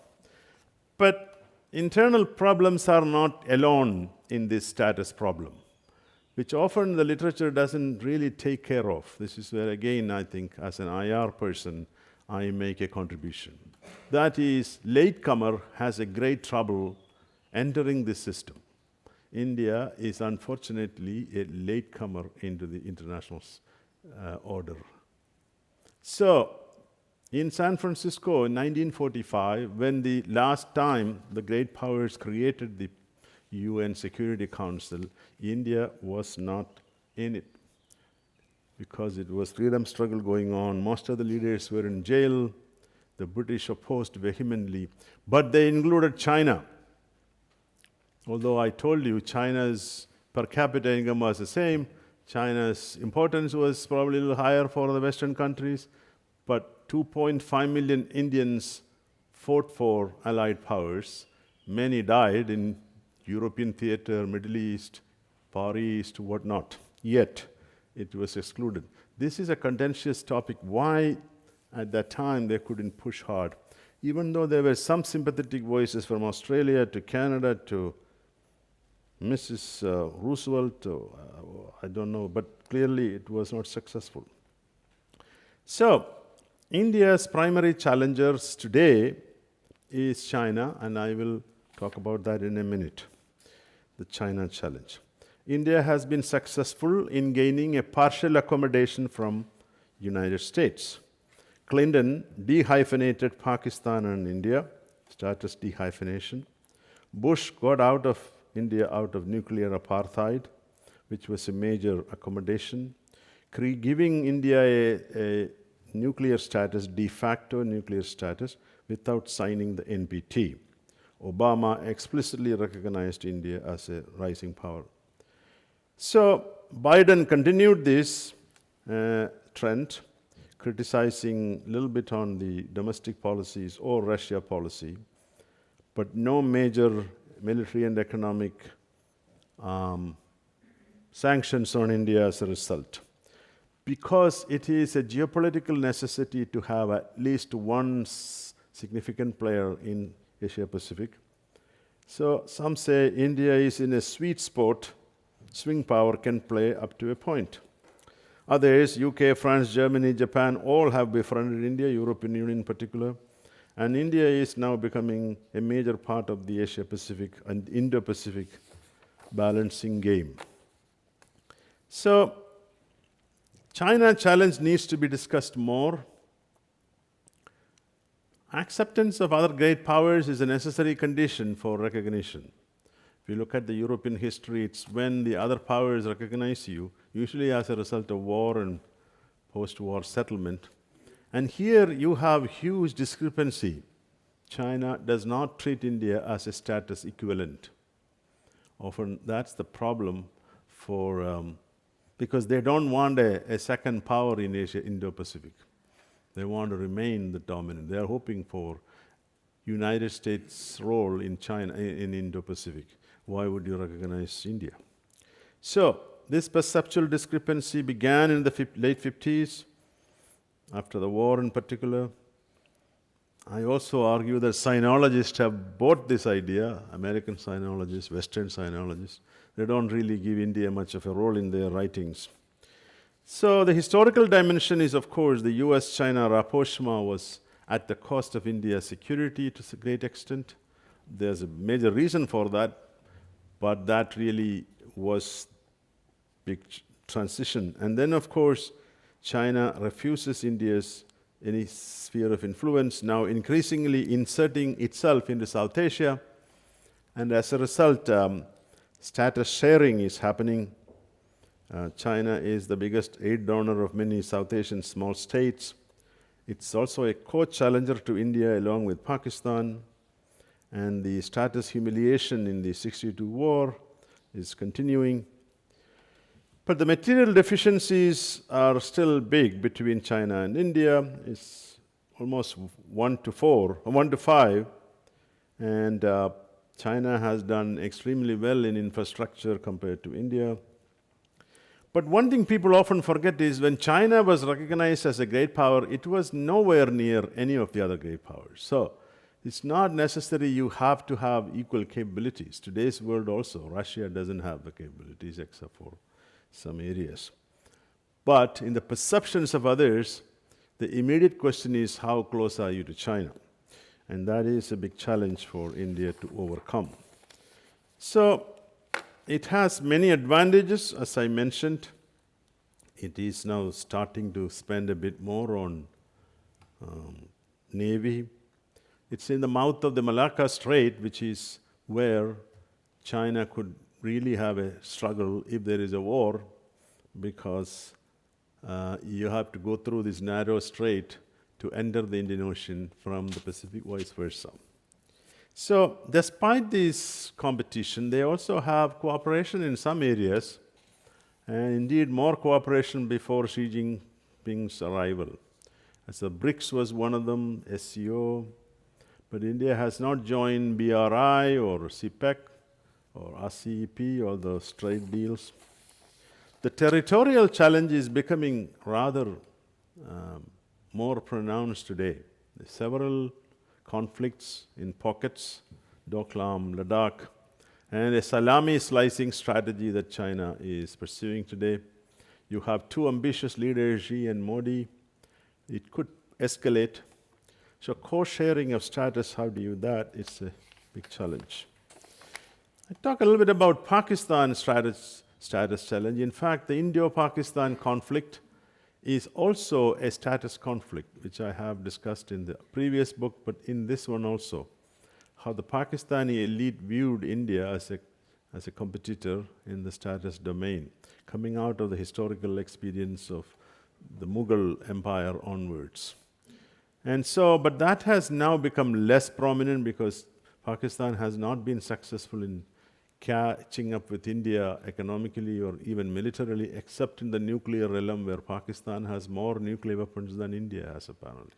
But internal problems are not alone in this status problem, which often the literature doesn't really take care of. This is where, again, I think, as an IR person, I make a contribution. That is, latecomer has a great trouble entering this system. India is unfortunately a latecomer into the international order. So, in San Francisco in 1945, when the last time the great powers created the UN Security Council, India was not in it because it was freedom struggle going on. Most of the leaders were in jail. The British opposed vehemently, but they included China. Although I told you China's per capita income was the same, China's importance was probably a little higher for the Western countries, but 2.5 million Indians fought for Allied powers. Many died in European theater, Middle East, Far East, whatnot. Yet, it was excluded. This is a contentious topic. Why, at that time, they couldn't push hard? Even though there were some sympathetic voices from Australia to Canada to Mrs. Roosevelt, I don't know, but clearly it was not successful. So, India's primary challengers today is China, and I will talk about that in a minute, the China challenge. India has been successful in gaining a partial accommodation from United States. Clinton dehyphenated Pakistan and India, status dehyphenation. Bush got out of India out of nuclear apartheid, which was a major accommodation, giving India a nuclear status, de facto nuclear status, without signing the NPT. Obama explicitly recognized India as a rising power. So Biden continued this trend, criticizing a little bit on the domestic policies or Russia policy, but no major military and economic sanctions on India as a result. Because it is a geopolitical necessity to have at least one significant player in Asia Pacific. So some say India is in a sweet spot. Swing power can play up to a point. Others, UK, France, Germany, Japan, all have befriended India, European Union in particular. And India is now becoming a major part of the Asia-Pacific and Indo-Pacific balancing game. So, China challenge needs to be discussed more. Acceptance of other great powers is a necessary condition for recognition. If you look at the European history, it's when the other powers recognize you, usually as a result of war and post-war settlement. And here you have huge discrepancy. China does not treat India as a status equivalent. Often that's the problem because they don't want a second power in Asia, Indo-Pacific. They want to remain the dominant. They are hoping for United States' role in China, in Indo-Pacific. Why would you recognize India? So, this perceptual discrepancy began in the late 50s, after the war in particular. I also argue that sinologists have bought this idea, American sinologists, Western sinologists. They don't really give India much of a role in their writings. So the historical dimension is, of course, the US-China rapprochement was at the cost of India's security to a great extent. There's a major reason for that, but that really was big transition. And then, of course, China refuses India's any sphere of influence, now increasingly inserting itself into South Asia. And as a result, status sharing is happening. China is the biggest aid donor of many South Asian small states. It's also a co-challenger to India along with Pakistan. And the status humiliation in the 62 war is continuing. But the material deficiencies are still big between China and India. It's almost 1 to 5. And China has done extremely well in infrastructure compared to India. But one thing people often forget is when China was recognized as a great power, it was nowhere near any of the other great powers. So it's not necessary you have to have equal capabilities. Today's world also, Russia doesn't have the capabilities except for some areas. But in the perceptions of others, the immediate question is how close are you to China? And that is a big challenge for India to overcome. So it has many advantages, as I mentioned. It is now starting to spend a bit more on Navy. It's in the mouth of the Malacca Strait, which is where China could really have a struggle if there is a war, because you have to go through this narrow strait to enter the Indian Ocean from the Pacific, vice versa. So despite this competition, they also have cooperation in some areas, and indeed more cooperation before Xi Jinping's arrival. So BRICS was one of them, SCO, but India has not joined BRI or CPEC or RCEP, all those trade deals. The territorial challenge is becoming rather more pronounced today. There are several conflicts in pockets, Doklam, Ladakh, and a salami slicing strategy that China is pursuing today. You have two ambitious leaders, Xi and Modi. It could escalate. So co-sharing of status, how do you do that? It's a big challenge. I talk a little bit about Pakistan's status challenge. In fact, the Indo-Pakistan conflict is also a status conflict, which I have discussed in the previous book, but in this one also, how the Pakistani elite viewed India as a competitor in the status domain, coming out of the historical experience of the Mughal Empire onwards. And so, but that has now become less prominent because Pakistan has not been successful in catching up with India economically or even militarily, except in the nuclear realm where Pakistan has more nuclear weapons than India has apparently.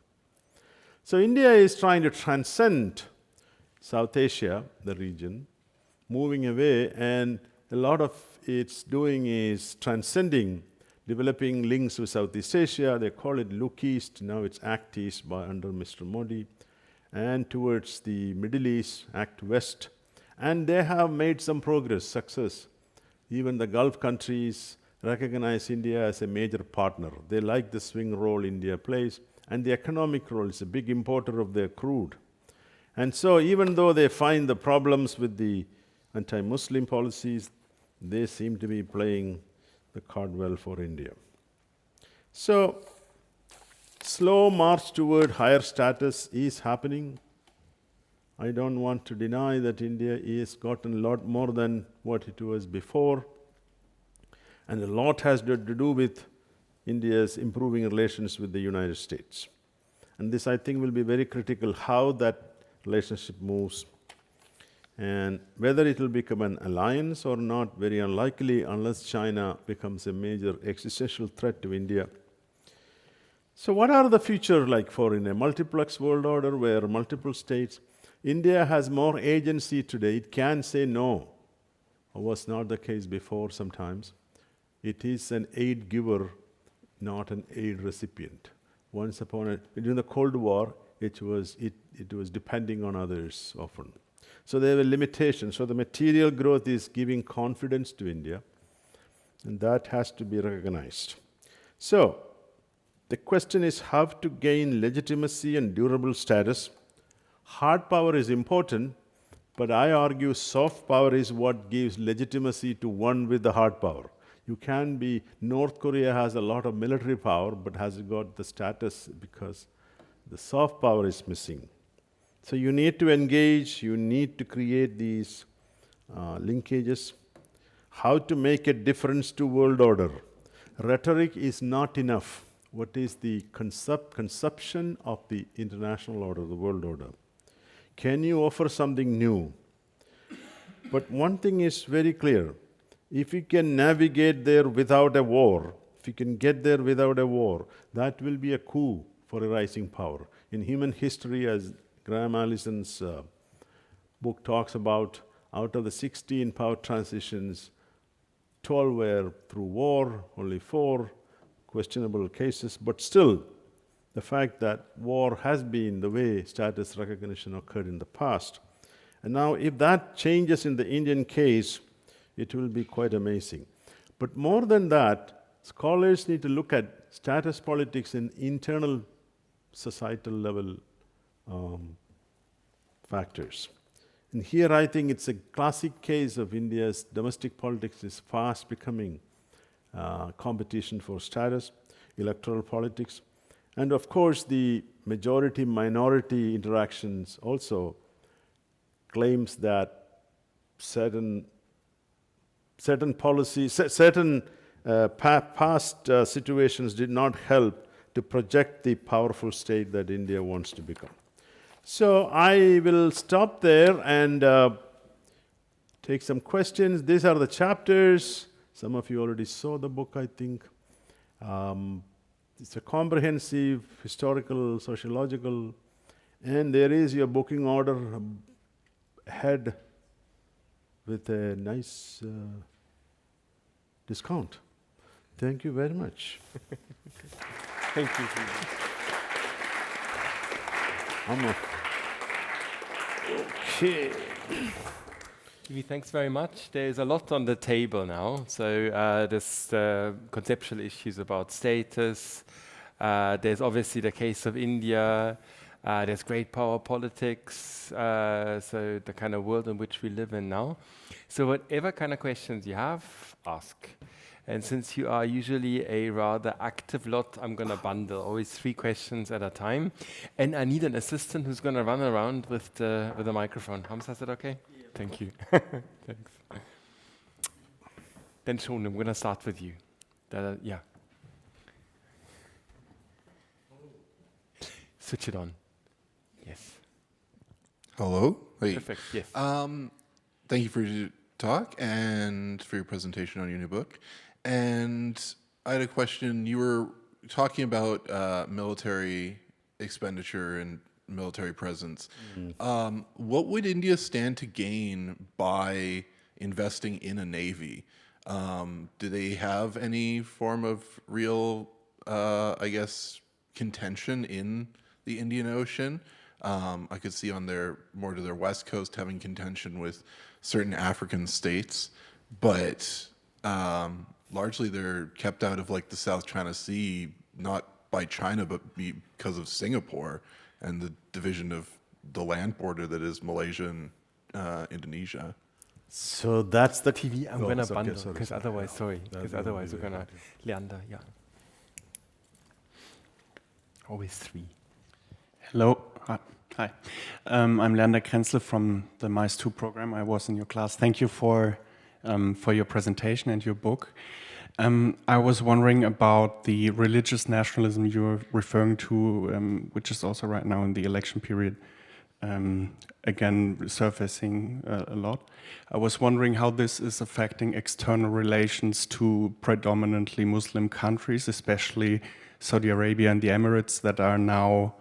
So India is trying to transcend South Asia, the region, moving away, and a lot of its doing is transcending, developing links with Southeast Asia. They call it Look East, now it's Act East under Mr. Modi, and towards the Middle East, Act West, And they have made some progress, success. Even the Gulf countries recognize India as a major partner. They like the swing role India plays, and the economic role is a big importer of their crude. And so even though they find the problems with the anti-Muslim policies, they seem to be playing the card well for India. So, slow march toward higher status is happening. I don't want to deny that India has gotten a lot more than what it was before. And a lot has to do with India's improving relations with the United States. And this, I think, will be very critical, how that relationship moves. And whether it will become an alliance or not, very unlikely unless China becomes a major existential threat to India. So what are the future like for in a multiplex world order where multiple states? India has more agency today. It can say no. It was not the case before sometimes. It is an aid giver, not an aid recipient. Once upon a, during the Cold War, it was depending on others often. So there were limitations. So the material growth is giving confidence to India, and that has to be recognized. So the question is how to gain legitimacy and durable status. Hard power is important, but I argue soft power is what gives legitimacy to one with the hard power. You can be, North Korea has a lot of military power, but has got the status because the soft power is missing. So you need to engage, you need to create these linkages. How to make a difference to world order. Rhetoric is not enough. What is the conception of the international order, the world order? Can you offer something new? But one thing is very clear. If you can navigate there without a war, if you can get there without a war, that will be a coup for a rising power. In human history, as Graham Allison's book talks about, out of the 16 power transitions, 12 were through war, only 4 questionable cases, but still, the fact that war has been the way status recognition occurred in the past. And now, if that changes in the Indian case, it will be quite amazing. But more than that, scholars need to look at status politics in internal societal level factors. And here I think it's a classic case of India's domestic politics is fast becoming competition for status, electoral politics. And of course, the majority-minority interactions also claims that certain policies, certain past situations did not help to project the powerful state that India wants to become. So I will stop there and take some questions. These are the chapters. Some of you already saw the book, I think. It's a comprehensive, historical, sociological, and there is your booking order ahead with a nice discount. Thank you very much. Thank you. Okay. Thanks very much. There's a lot on the table now. So there's conceptual issues about status. There's obviously the case of India. There's great power politics. So the kind of world in which we live in now. So whatever kind of questions you have, ask. And since you are usually a rather active lot, I'm going to bundle always 3 questions at a time. And I need an assistant who's going to run around with the microphone. Hamza, is that okay? Yeah. Thank you. Thanks. Then Sean, I'm going to start with you. Yeah. Switch it on. Yes. Hello. Hey. Perfect. Yes. Thank you for your talk and for your presentation on your new book. And I had a question. You were talking about military expenditure and military presence. What would India stand to gain by investing in a navy? Do they have any form of real, I guess, contention in the Indian Ocean? I could see on their more to their west coast having contention with certain African states, but largely they're kept out of like the South China Sea, not by China, but because of Singapore and the division of the land border that is Malaysia and Indonesia. So that's the TV, I'm Oh, gonna it's okay, bundle, sorry, because sorry. otherwise, sorry, That because would otherwise be we're gonna, very Leander, yeah. Always three. Hello. Hi. I'm Leander Krenzle from the MICE 2 program. I was in your class. Thank you for your presentation and your book. I was wondering about the religious nationalism you're referring to, which is also right now in the election period, again, surfacing a lot. I was wondering how this is affecting external relations to predominantly Muslim countries, especially Saudi Arabia and the Emirates that are now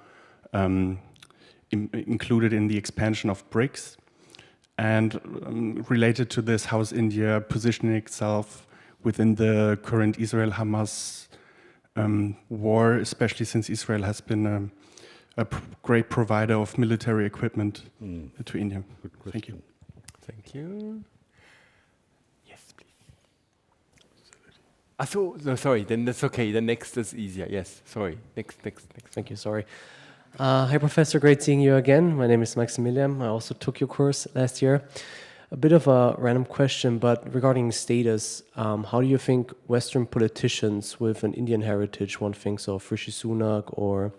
included in the expansion of BRICS. And related to this, how is India positioning itself within the current Israel-Hamas war, especially since Israel has been a great provider of military equipment to India? Good question. Thank you. Thank you. Yes, please. No, sorry, then that's okay. The next is easier. Yes, sorry. Next. Thank you, sorry. Hi, Professor. Great seeing you again. My name is Maximilian. I also took your course last year. A bit of a random question, but regarding status, how do you think Western politicians with an Indian heritage, one thinks of Rishi Sunak or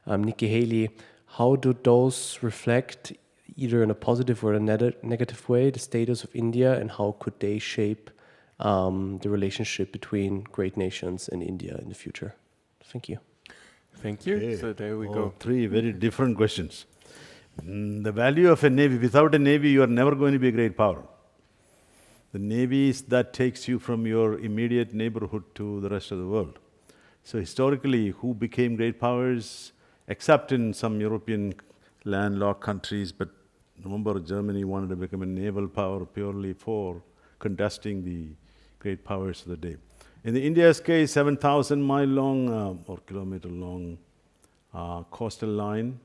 Nikki Haley, how do those reflect, either in a positive or a negative way, the status of India, and how could they shape the relationship between great nations and India in the future? Thank you. Thank you. Okay. So there we Oh, go. three very different questions. The value of a navy. Without a navy, you are never going to be a great power. The navy is that takes you from your immediate neighborhood to the rest of the world. So historically, who became great powers, except in some European landlocked countries, but remember Germany wanted to become a naval power purely for contesting the great powers of the day. In the India's case, 7,000-mile long or kilometer-long coastal line,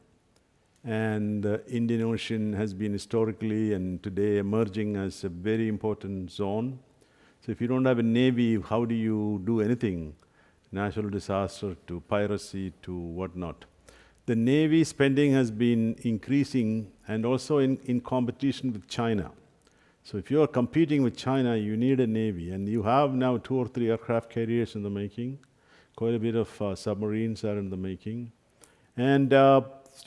and the Indian Ocean has been historically and today emerging as a very important zone. So if you don't have a navy, how do you do anything? Natural disaster to piracy to whatnot. The navy spending has been increasing and also in competition with China. So if you are competing with China, you need a navy, and you have now 2 or 3 aircraft carriers in the making. Quite a bit of submarines are in the making. And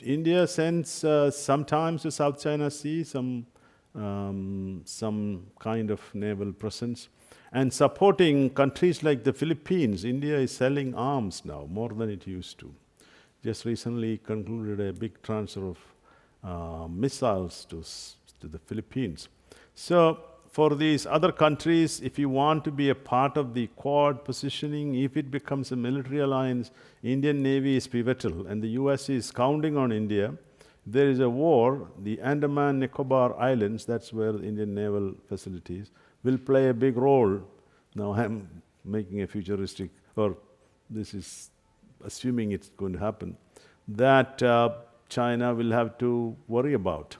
India sends sometimes to South China Sea some kind of naval presence. And supporting countries like the Philippines, India is selling arms now, more than it used to. Just recently concluded a big transfer of missiles to the Philippines. So for these other countries, if you want to be a part of the Quad positioning, if it becomes a military alliance, Indian Navy is pivotal, and the US is counting on India. If there is a war, the Andaman Nicobar Islands, that's where the Indian naval facilities, will play a big role. Now I'm making a futuristic, or this is assuming it's going to happen, that China will have to worry about.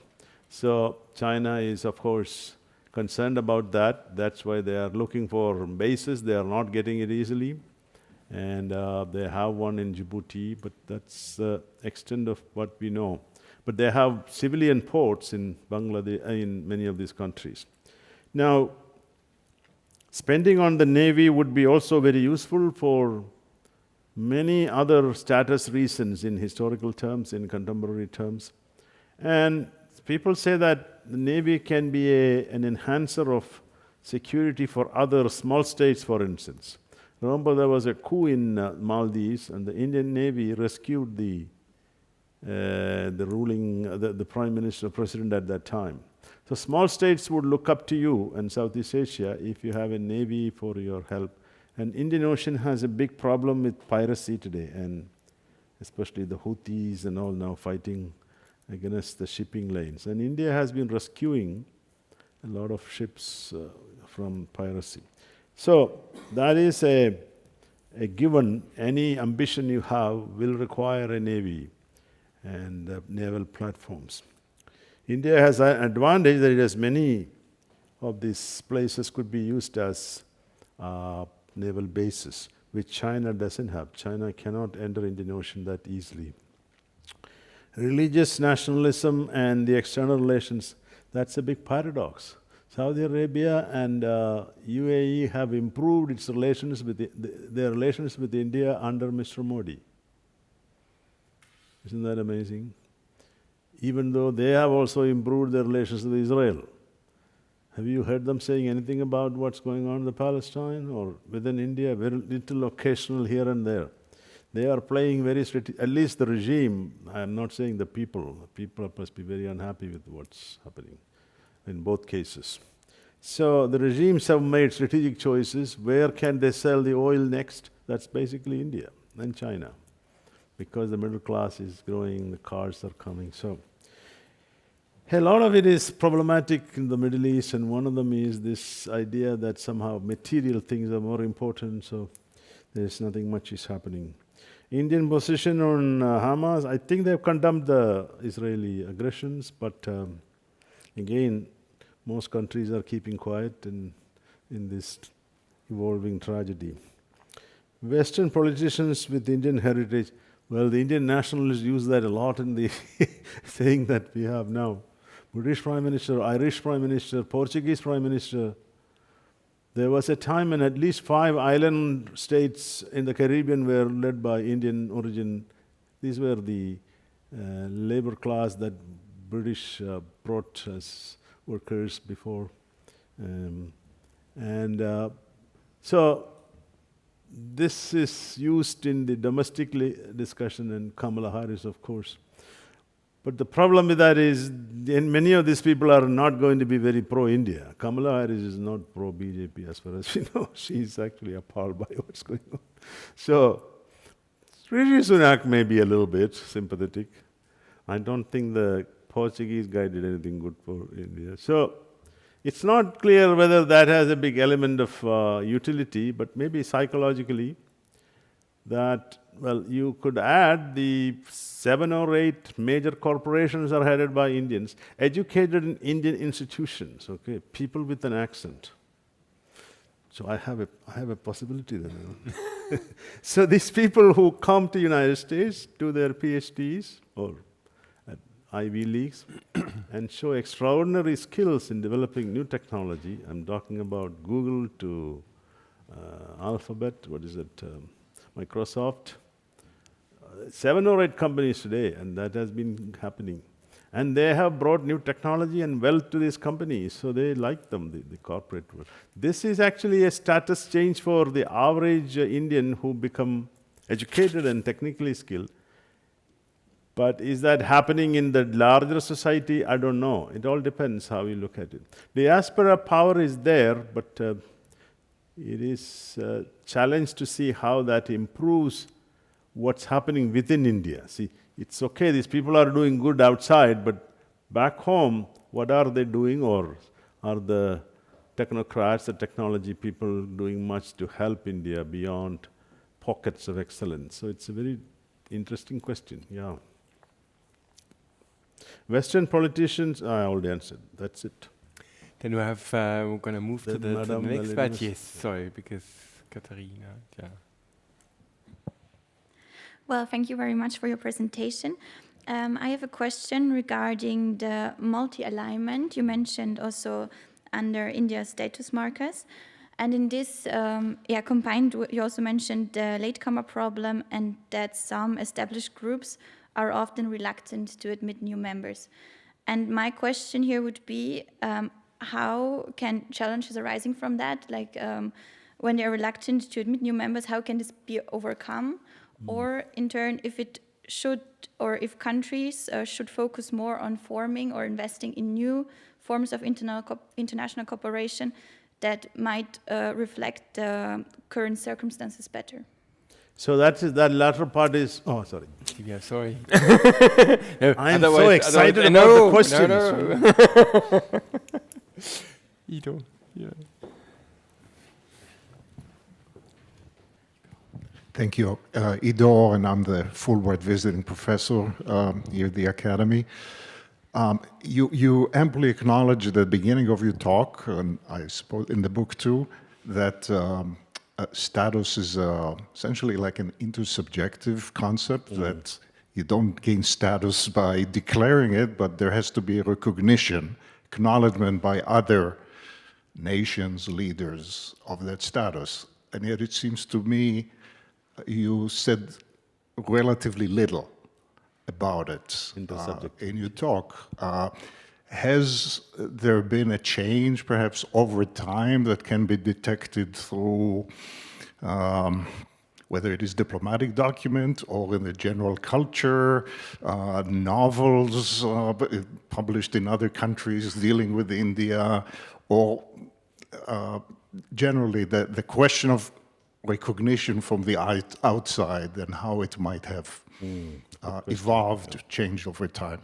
So China is, of course, concerned about that. That's why they are looking for bases. They are not getting it easily. And they have one in Djibouti, but that's the extent of what we know. But they have civilian ports in Bangladesh, in many of these countries. Now, spending on the Navy would be also very useful for many other status reasons in historical terms, in contemporary terms. And people say that the Navy can be an enhancer of security for other small states, for instance. Remember, there was a coup in Maldives, and the Indian Navy rescued the prime minister, president at that time. So small states would look up to you in Southeast Asia if you have a navy for your help. And Indian Ocean has a big problem with piracy today, and especially the Houthis and all now fighting against the shipping lanes. And India has been rescuing a lot of ships from piracy. So that is a given. Any ambition you have will require a navy. and naval platforms. India has an advantage that it has many of these places could be used as naval bases, which China doesn't have. China cannot enter Indian Ocean that easily. Religious nationalism and the external relations, that's a big paradox. Saudi Arabia and UAE have improved its relations with their relations with India under Mr. Modi. Isn't that amazing? Even though they have also improved their relations with Israel. Have you heard them saying anything about what's going on in Palestine or within India? Very little occasional here and there. They are playing very at least the regime. I am not saying the people. The people must be very unhappy with what's happening in both cases. So the regimes have made strategic choices. Where can they sell the oil next? That's basically India and China. Because the middle class is growing, the cars are coming. So a lot of it is problematic in the Middle East, and one of them is this idea that somehow material things are more important, so there's nothing much is happening. Indian position on Hamas, I think they've condemned the Israeli aggressions, but again, most countries are keeping quiet in this evolving tragedy. Western politicians with Indian heritage, well, the Indian nationalists use that a lot in the saying that we have now. British Prime Minister, Irish Prime Minister, Portuguese Prime Minister. There was a time when at least 5 island states in the Caribbean were led by Indian origin. These were the labor class that British brought as workers before. So this is used in the domestic discussion, and Kamala Harris, of course. But the problem with that is, many of these people are not going to be very pro-India. Kamala Harris is not pro-BJP as far as we know. She's actually appalled by what's going on. So, Rishi Sunak may be a little bit sympathetic. I don't think the Portuguese guy did anything good for India. So, it's not clear whether that has a big element of utility, but maybe psychologically that, well, you could add the 7 or 8 major corporations are headed by Indians, educated in Indian institutions, okay, people with an accent. So I have a possibility then. So these people who come to United States, do their PhDs or at Ivy Leagues, and show extraordinary skills in developing new technology. I'm talking about Google to Alphabet, Microsoft. 7 or 8 companies today, and that has been happening. And they have brought new technology and wealth to these companies, so they like them, the corporate world. This is actually a status change for the average Indian who become educated and technically skilled. But is that happening in the larger society? I don't know. It all depends how you look at it. Diaspora power is there, but it is a challenge to see how that improves what's happening within India. See, it's okay, these people are doing good outside, but back home, what are they doing? Or are the technocrats, the technology people doing much to help India beyond pockets of excellence? So it's a very interesting question, yeah. Western politicians, I already answered, that's it. Then we have, we're going to move to the next part. Yes, sorry, because Katharina, yeah. Well, thank you very much for your presentation. I have a question regarding the multi-alignment. You mentioned also under India's status markers. And in this, combined, you also mentioned the latecomer problem and that some established groups are often reluctant to admit new members. And my question here would be, how can challenges arising from that, like when they're reluctant to admit new members, how can this be overcome? Or in turn, if it should, or if countries should focus more on forming or investing in new forms of international cooperation that might reflect the current circumstances better. So that latter part is, oh, sorry. Yeah, sorry. No, I'm so excited about the questions. No. Ido, yeah. Thank you. Ido, and I'm the Fulbright visiting professor here at the Academy. You amply acknowledge at the beginning of your talk, and I suppose in the book too, that status is essentially like an intersubjective concept, that you don't gain status by declaring it, but there has to be a recognition, acknowledgement by other nations, leaders of that status. And yet it seems to me you said relatively little about it in your talk. Has there been a change, perhaps over time, that can be detected through whether it is diplomatic document or in the general culture, novels published in other countries dealing with India, or generally the question of recognition from the outside and how it might have evolved, changed over time?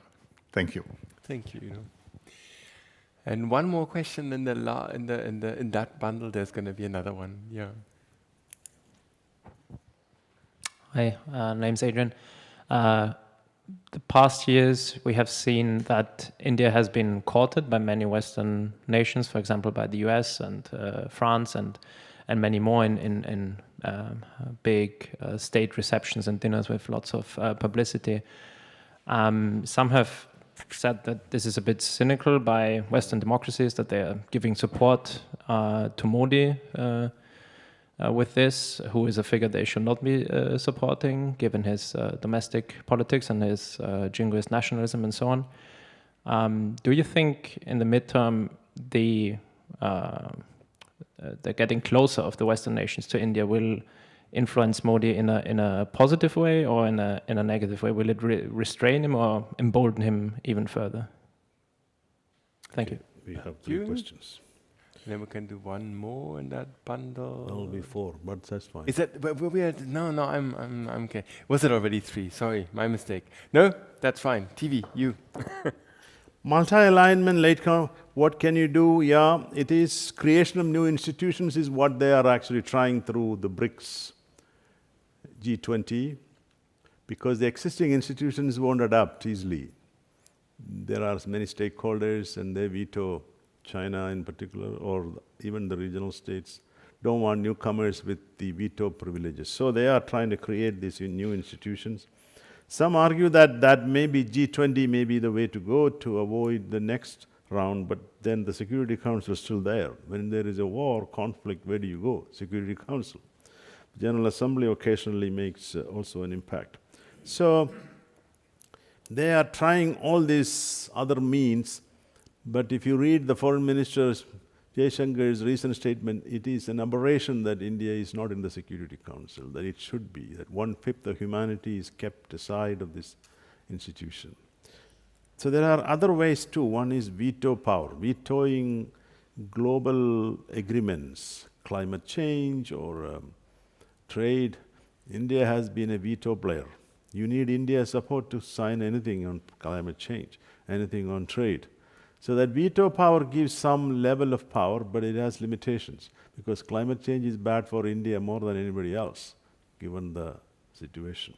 Thank you. Thank you. And one more question in that bundle. There's going to be another one. Yeah. Hi, name's Adrian. The past years, we have seen that India has been courted by many Western nations, for example, by the US and France and many more in big state receptions and dinners with lots of publicity. Some have said that this is a bit cynical by Western democracies, that they are giving support to Modi with this, who is a figure they should not be supporting, given his domestic politics and his jingoist nationalism and so on. Do you think in the midterm the getting closer of the Western nations to India will influence Modi in a positive way or in a negative way? Will it restrain him or embolden him even further? Thank you. We have three questions. Then we can do one more in that bundle. That'll be four, but that's fine. Is that we are? No, I'm okay. Was it already three? Sorry, my mistake. No, that's fine. TV, you. Multi-alignment, what can you do? Yeah, it is creation of new institutions is what they are actually trying through the BRICS G20, because the existing institutions won't adapt easily. There are many stakeholders and they veto. China in particular, or even the regional states, don't want newcomers with the veto privileges. So they are trying to create these new institutions. Some argue that maybe G20 may be the way to go to avoid the next round, but then the Security Council is still there. When there is a war, conflict, where do you go? Security Council. General Assembly occasionally makes also an impact. So they are trying all these other means. But if you read the Foreign Minister Jaishankar's recent statement, it is an aberration that India is not in the Security Council, that it should be, that 1/5 of humanity is kept aside of this institution. So there are other ways too. One is veto power, vetoing global agreements, climate change or trade. India has been a veto player. You need India's support to sign anything on climate change, anything on trade. So that veto power gives some level of power, but it has limitations, because climate change is bad for India more than anybody else, given the situation.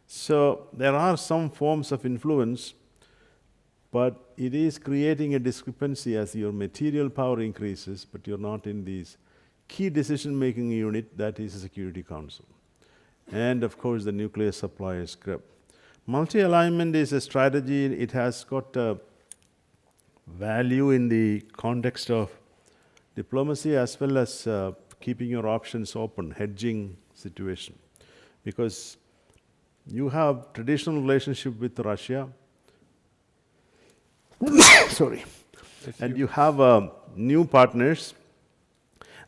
So there are some forms of influence, but it is creating a discrepancy as your material power increases, but you're not in this key decision-making unit, that is the Security Council. And of course, the nuclear suppliers grip. Multi-alignment is a strategy. It has got a value in the context of diplomacy as well as keeping your options open, hedging situation. Because you have traditional relationship with Russia, sorry, and you have new partners,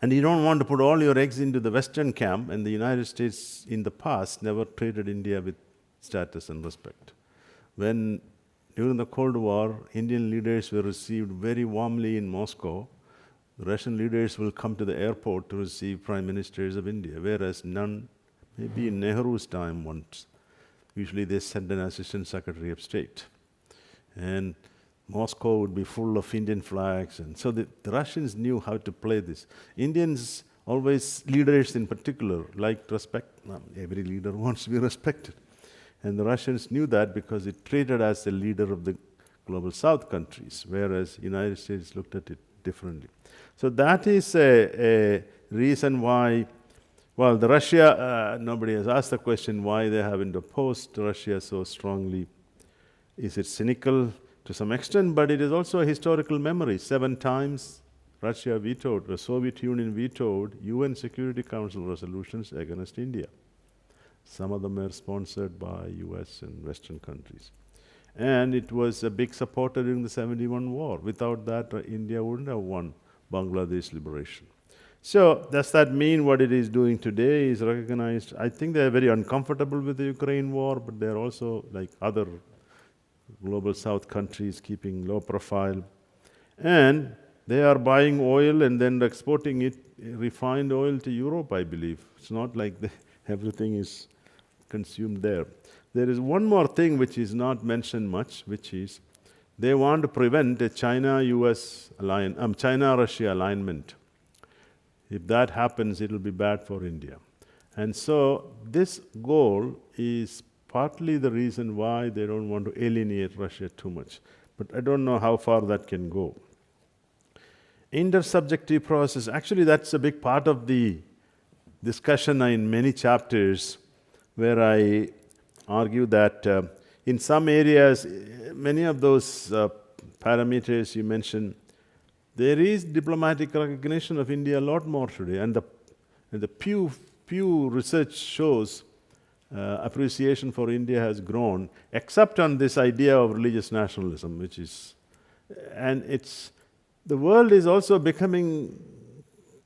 and you don't want to put all your eggs into the Western camp, and the United States in the past never treated India with status and respect. During the Cold War, Indian leaders were received very warmly in Moscow. The Russian leaders will come to the airport to receive prime ministers of India, whereas none, maybe in Nehru's time once. Usually they send an assistant secretary of state. And Moscow would be full of Indian flags. And so the Russians knew how to play this. Indians always leaders in particular liked respect. Every leader wants to be respected. And the Russians knew that because it treated as the leader of the global South countries, whereas United States looked at it differently. So that is a reason why, well, the Russia, nobody has asked the question why they haven't opposed Russia so strongly. Is it cynical? To some extent, but it is also a historical memory. 7 times Russia vetoed, the Soviet Union vetoed UN Security Council resolutions against India. Some of them were sponsored by US and Western countries. And it was a big supporter during the 71 war. Without that, India wouldn't have won Bangladesh liberation. So does that mean what it is doing today is recognized? I think they're very uncomfortable with the Ukraine war, but they're also, like other global South countries, keeping low profile. And they are buying oil and then exporting it, refined oil, to Europe, I believe. It's not like everything is consumed there. There is one more thing which is not mentioned much, which is they want to prevent a China-Russia alignment. If that happens, it will be bad for India. And so this goal is partly the reason why they don't want to alienate Russia too much. But I don't know how far that can go. Intersubjective process, actually that's a big part of the discussion in many chapters, where I argue that in some areas, many of those parameters you mentioned, there is diplomatic recognition of India a lot more today. And the Pew research shows appreciation for India has grown, except on this idea of religious nationalism, which is, and the world is also becoming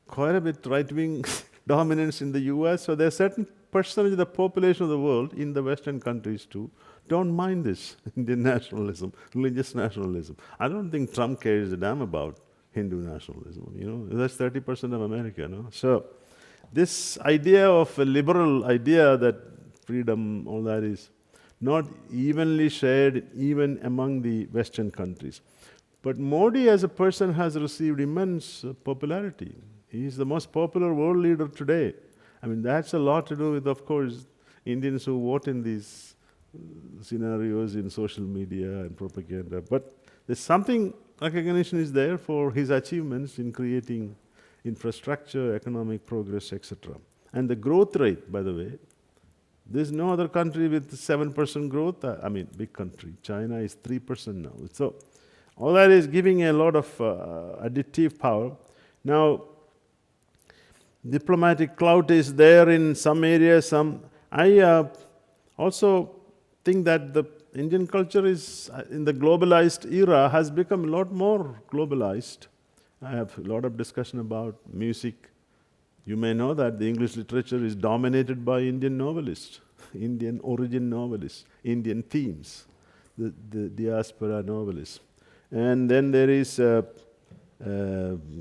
quite a bit right-wing dominance in the US, so there's a certain percentage of the population of the world, in the Western countries too, don't mind this Indian nationalism, religious nationalism. I don't think Trump cares a damn about Hindu nationalism, that's 30% of America, no? So this idea of a liberal idea that freedom, all that is not evenly shared even among the Western countries. But Modi as a person has received immense popularity. He is the most popular world leader today. I mean, that's a lot to do with, of course, Indians who vote in these scenarios in social media and propaganda. But there's something, recognition is there for his achievements in creating infrastructure, economic progress, etc. And the growth rate, by the way, there's no other country with 7% growth. I mean, big country. China is 3% now. So all that is giving a lot of additive power. Now, diplomatic clout is there in some areas. I also think that the Indian culture is, in the globalized era, has become a lot more globalized. I have a lot of discussion about music. You may know that the English literature is dominated by Indian novelists, Indian origin novelists, Indian themes, the diaspora novelists. And then there is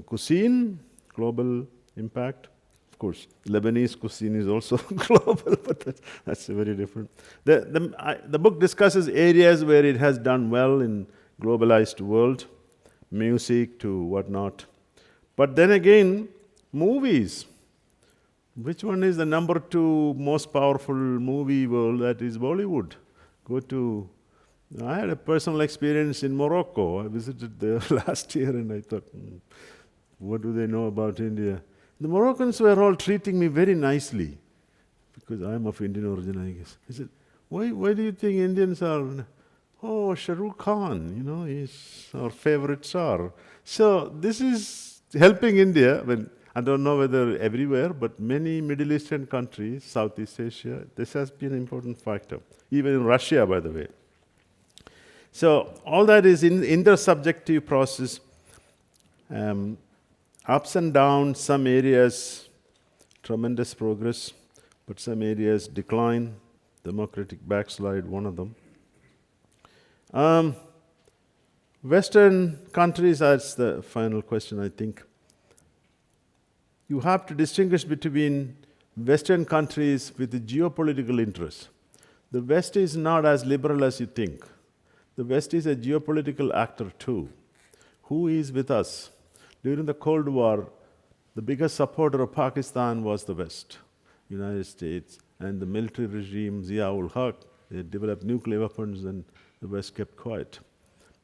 cuisine, global impact. Of course, Lebanese cuisine is also global, but that's very different. The book discusses areas where it has done well in globalized world, music to whatnot. But then again, movies. Which one is the number 2 most powerful movie world? That is Bollywood. I had a personal experience in Morocco. I visited there last year and I thought, what do they know about India? The Moroccans were all treating me very nicely because I'm of Indian origin, I guess. I said, why do you think Indians are, Shah Rukh Khan, he's our favorite star. So this is helping India. I don't know whether everywhere, but many Middle Eastern countries, Southeast Asia, this has been an important factor. Even in Russia, by the way. So all that is in intersubjective process. Ups and downs, some areas, tremendous progress, but some areas decline, democratic backslide, one of them. Western countries, that's the final question, I think. You have to distinguish between Western countries with the geopolitical interests. The West is not as liberal as you think. The West is a geopolitical actor too. Who is with us? During the Cold War, the biggest supporter of Pakistan was the West, United States, and the military regime, Zia-ul-Haq. They developed nuclear weapons and the West kept quiet.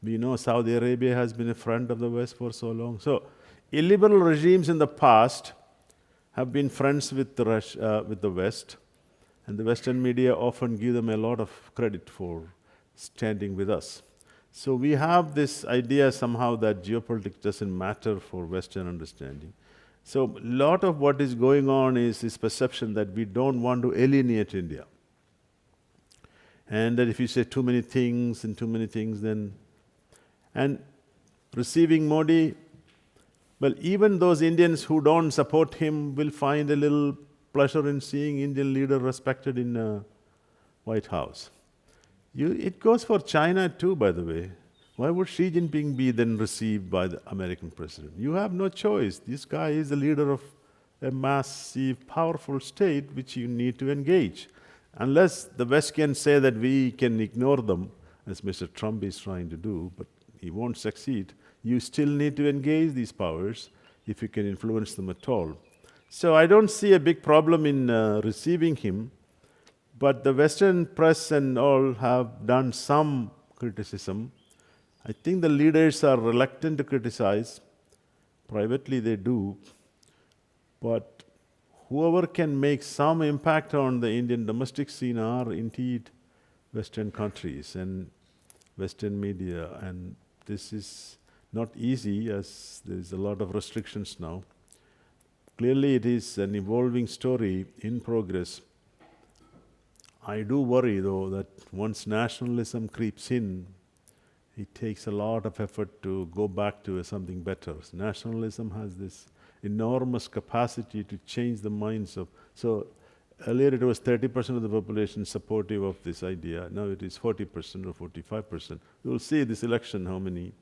We know Saudi Arabia has been a friend of the West for so long. So illiberal regimes in the past have been friends with the West, and the Western media often give them a lot of credit for standing with us. So we have this idea somehow that geopolitics doesn't matter for Western understanding. So a lot of what is going on is this perception that we don't want to alienate India. And that if you say too many things, then... And receiving Modi, well, even those Indians who don't support him will find a little pleasure in seeing Indian leader respected in White House. It goes for China too, by the way. Why would Xi Jinping be then received by the American president? You have no choice. This guy is the leader of a massive, powerful state which you need to engage. Unless the West can say that we can ignore them, as Mr. Trump is trying to do, but he won't succeed, you still need to engage these powers if you can influence them at all. So I don't see a big problem in receiving him, but the Western press and all have done some criticism. I think the leaders are reluctant to criticize. Privately they do. But whoever can make some impact on the Indian domestic scene are indeed Western countries and Western media. And this is not easy as there is a lot of restrictions now. Clearly it is an evolving story in progress. I do worry though that once nationalism creeps in, it takes a lot of effort to go back to something better. Nationalism has this enormous capacity to change the minds of... So earlier it was 30% of the population supportive of this idea. Now it is 40% or 45%. We will see this election how many.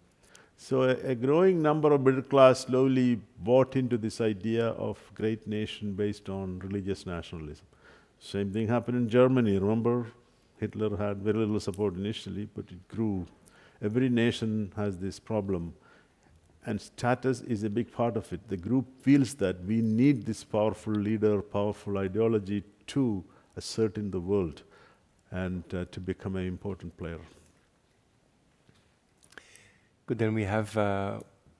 So a growing number of middle class slowly bought into this idea of great nation based on religious nationalism. Same thing happened in Germany. Remember, Hitler had very little support initially, but it grew. Every nation has this problem, and status is a big part of it. The group feels that we need this powerful leader, powerful ideology to assert in the world and to become an important player. Good, then we have,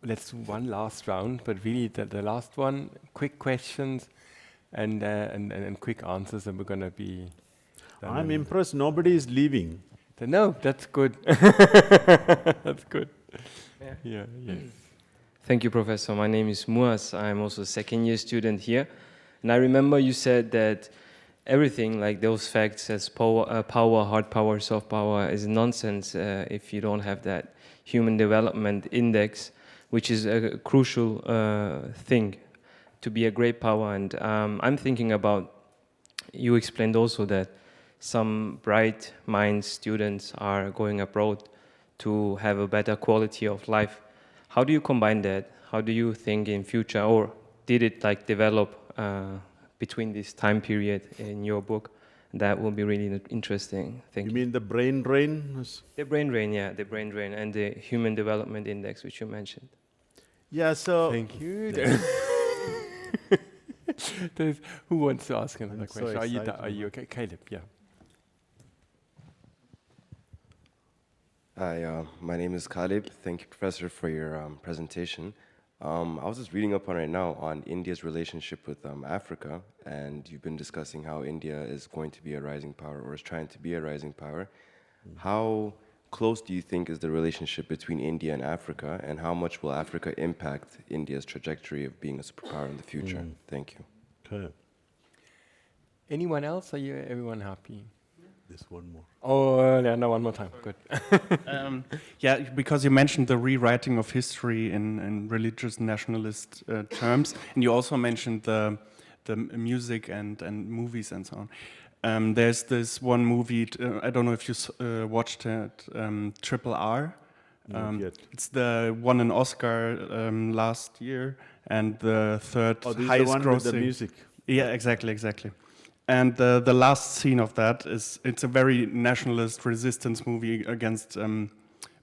let's do one last round, but really the last one, quick questions and quick answers, and we're going to be... I'm impressed nobody is leaving. No, that's good. That's good. Yeah. Yes. Thank you, Professor. My name is Muaz. I'm also a second-year student here. And I remember you said that everything, like those facts as power, hard power, soft power, is nonsense if you don't have that human development index, which is a crucial thing to be a great power. And I'm thinking about, you explained also that some bright mind students are going abroad to have a better quality of life. How do you combine that? How do you think in future, or did it like develop between this time period in your book? That will be really interesting. Thank you. You mean the brain drain? The brain drain, yeah, the brain drain and the human development index, which you mentioned. Yeah, so... Thank you. Who wants to ask another question? Are you okay? Caleb, yeah. Hi, my name is Caleb. Thank you, Professor, for your presentation. I was just reading up on right now on India's relationship with Africa, and you've been discussing how India is going to be a rising power, or is trying to be a rising power. How close do you think is the relationship between India and Africa, and how much will Africa impact India's trajectory of being a superpower in the future? Thank you. Okay. Anyone else? Are you everyone happy? There's one more. Oh, yeah, no, one more time. Good. Yeah, because you mentioned the rewriting of history in religious nationalist terms, and you also mentioned the music and movies and so on. There's this one movie, I don't know if you watched it, Triple R. It's the won an Oscar last year, and the third highest the one grossing. with the music. Yeah, exactly. And the last scene of that it's a very nationalist resistance movie against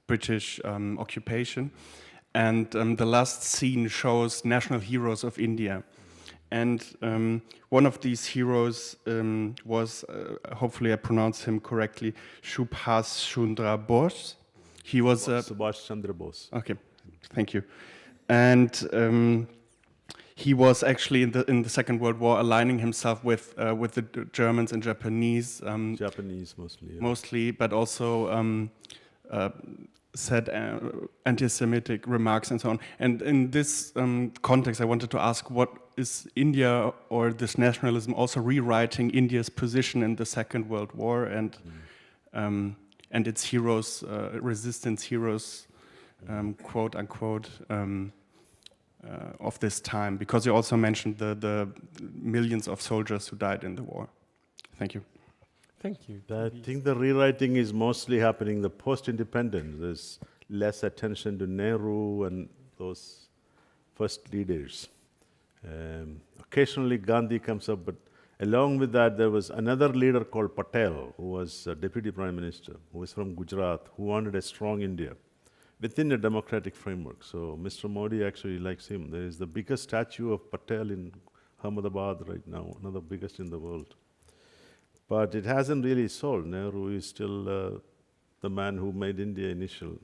British occupation. And the last scene shows national heroes of India. And one of these heroes was, hopefully I pronounced him correctly, Subhas Chandra Bose. He was Subhash Chandra Bose. Okay, thank you. And he was actually in the Second World War aligning himself with the Germans and Japanese. Japanese mostly. Yeah. Mostly, but also said anti-Semitic remarks and so on. And in this context, I wanted to ask, what is India or this nationalism also rewriting India's position in the Second World War and its heroes, resistance heroes, quote unquote, of this time? Because you also mentioned the millions of soldiers who died in the war. Thank you. Thank you. I think the rewriting is mostly happening the post-independence. There's less attention to Nehru and those first leaders. Occasionally Gandhi comes up, but along with that there was another leader called Patel, who was a deputy prime minister, who was from Gujarat, who wanted a strong India within a democratic framework. So Mr. Modi actually likes him. There is the biggest statue of Patel in Ahmedabad right now, one of the biggest in the world. But it hasn't really sold. Nehru is still the man who made India initial.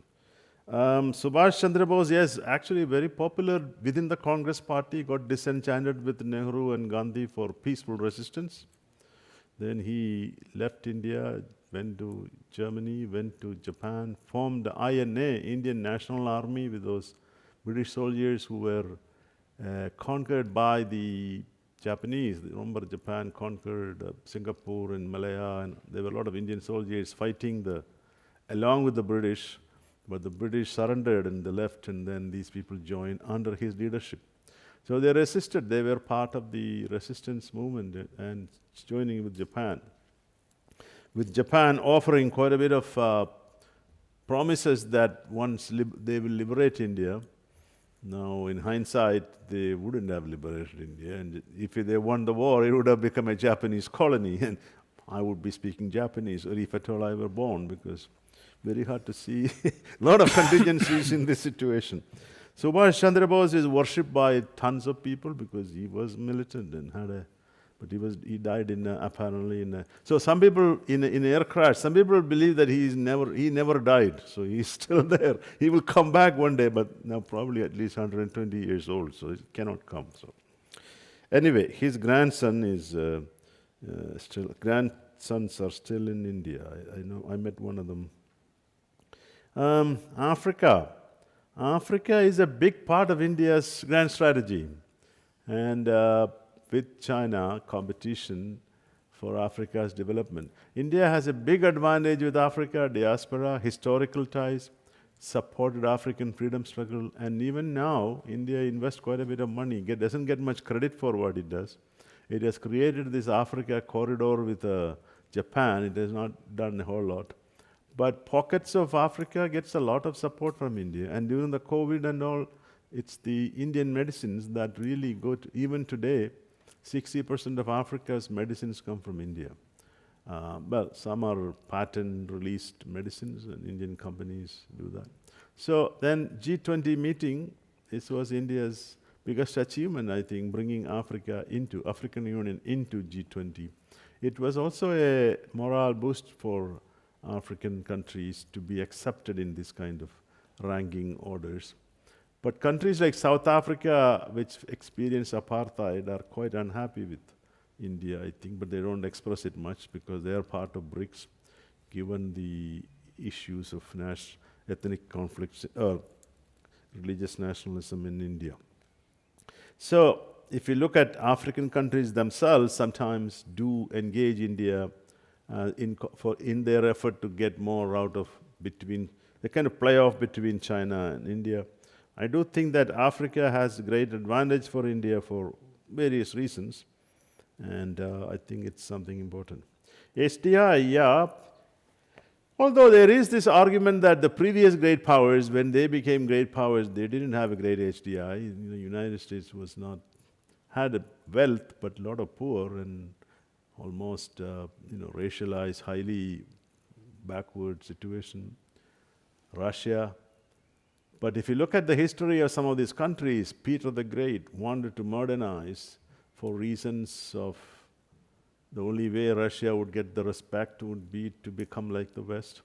Subhash Chandra Bose, yes, actually very popular within the Congress party, got disenchanted with Nehru and Gandhi for peaceful resistance. Then he left India, went to Germany, went to Japan, formed the INA, Indian National Army, with those British soldiers who were conquered by the Japanese. Remember, Japan conquered Singapore and Malaya, and there were a lot of Indian soldiers fighting along with the British, but the British surrendered and they left, and then these people joined under his leadership. So they resisted. They were part of the resistance movement and joining with Japan. With Japan offering quite a bit of promises that once they will liberate India. Now, in hindsight, they wouldn't have liberated India, and if they won the war, it would have become a Japanese colony, and I would be speaking Japanese, or if at all I were born, because very hard to see a lot of contingencies in this situation. Subhash Chandra Bose is worshipped by tons of people because he was militant and but he died apparently so some people in an air crash, some people believe that he never died, so he's still there. He will come back one day, but now probably at least 120 years old, so he cannot come. So anyway, his grandson is grandsons are still in India. I know, I met one of them. Africa is a big part of India's grand strategy, and with China, competition for Africa's development. India has a big advantage with Africa, diaspora, historical ties, supported African freedom struggle, and even now, India invests quite a bit of money. Doesn't get much credit for what it does. It has created this Africa corridor with Japan. It has not done a whole lot. But pockets of Africa gets a lot of support from India. And during the COVID and all, it's the Indian medicines that really go to, even today, 60% of Africa's medicines come from India. Well, some are patent-released medicines, and Indian companies do that. So then G20 meeting, this was India's biggest achievement, I think, bringing African Union into G20. It was also a morale boost for African countries to be accepted in this kind of ranking orders. But countries like South Africa, which experience apartheid, are quite unhappy with India, I think, but they don't express it much because they are part of BRICS, given the issues of ethnic conflicts, religious nationalism in India. So, if you look at African countries themselves, sometimes do engage India in their effort to get more out of the kind of playoff between China and India. I do think that Africa has great advantage for India for various reasons, and I think it's something important. HDI, yeah. Although there is this argument that the previous great powers, when they became great powers, they didn't have a great HDI. The United States had a wealth, but a lot of poor and almost racialized, highly backward situation. Russia, But if you look at the history of some of these countries, Peter the Great wanted to modernize for reasons of the only way Russia would get the respect would be to become like the West.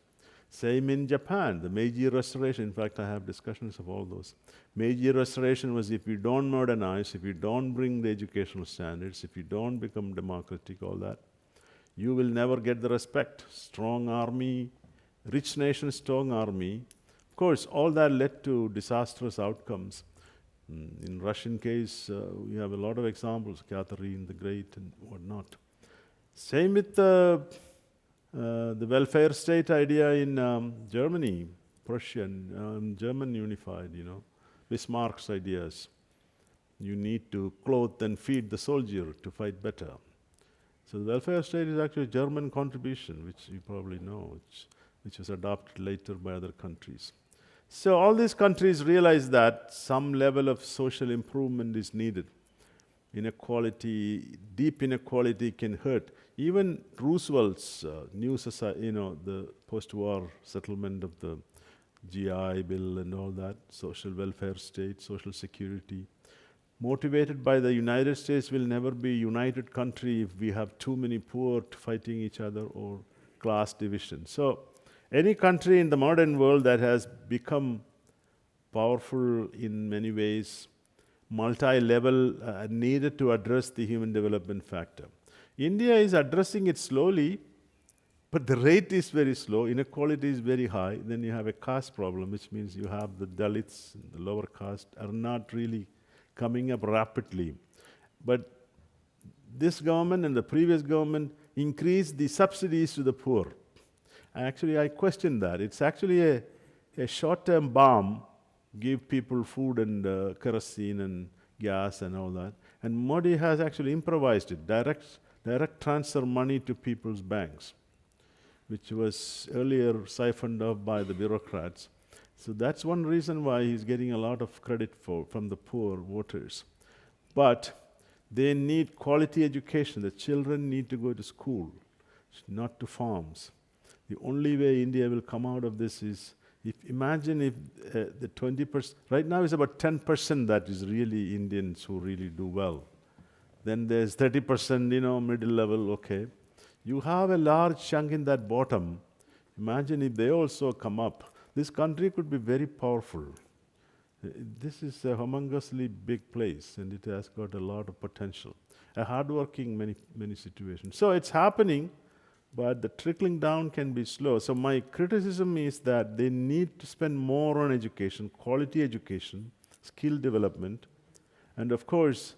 Same in Japan, the Meiji Restoration. In fact, I have discussions of all those. Meiji Restoration was if you don't modernize, if you don't bring the educational standards, if you don't become democratic, all that, you will never get the respect. Strong army, rich nation, strong army. Of course, all that led to disastrous outcomes. In Russian case, we have a lot of examples, Catherine the Great and whatnot. Same with the welfare state idea in Germany, Prussian, German unified, Bismarck's ideas. You need to clothe and feed the soldier to fight better. So the welfare state is actually a German contribution, which you probably know, which was adopted later by other countries. So all these countries realize that some level of social improvement is needed. Inequality, deep inequality can hurt. Even Roosevelt's new society, the post-war settlement of the GI Bill and all that, social welfare state, social security, motivated by the United States will never be a united country if we have too many poor fighting each other or class division. So any country in the modern world that has become powerful in many ways, multi-level, needed to address the human development factor. India is addressing it slowly, but the rate is very slow, inequality is very high. Then you have a caste problem, which means you have the Dalits, the lower caste, are not really coming up rapidly. But this government and the previous government increased the subsidies to the poor. Actually, I question that. It's actually a short-term bomb, give people food and kerosene and gas and all that. And Modi has actually improvised it, direct transfer money to people's banks, which was earlier siphoned off by the bureaucrats. So that's one reason why he's getting a lot of credit from the poor voters. But they need quality education. The children need to go to school, not to farms. The only way India will come out of this is, imagine if the 20%, right now it's about 10% that is really Indians who really do well. Then there's 30%, middle level, okay. You have a large chunk in that bottom. Imagine if they also come up. This country could be very powerful. This is a humongously big place, and it has got a lot of potential. A hardworking many situations. So it's happening, but the trickling down can be slow. So my criticism is that they need to spend more on education, quality education, skill development, and of course,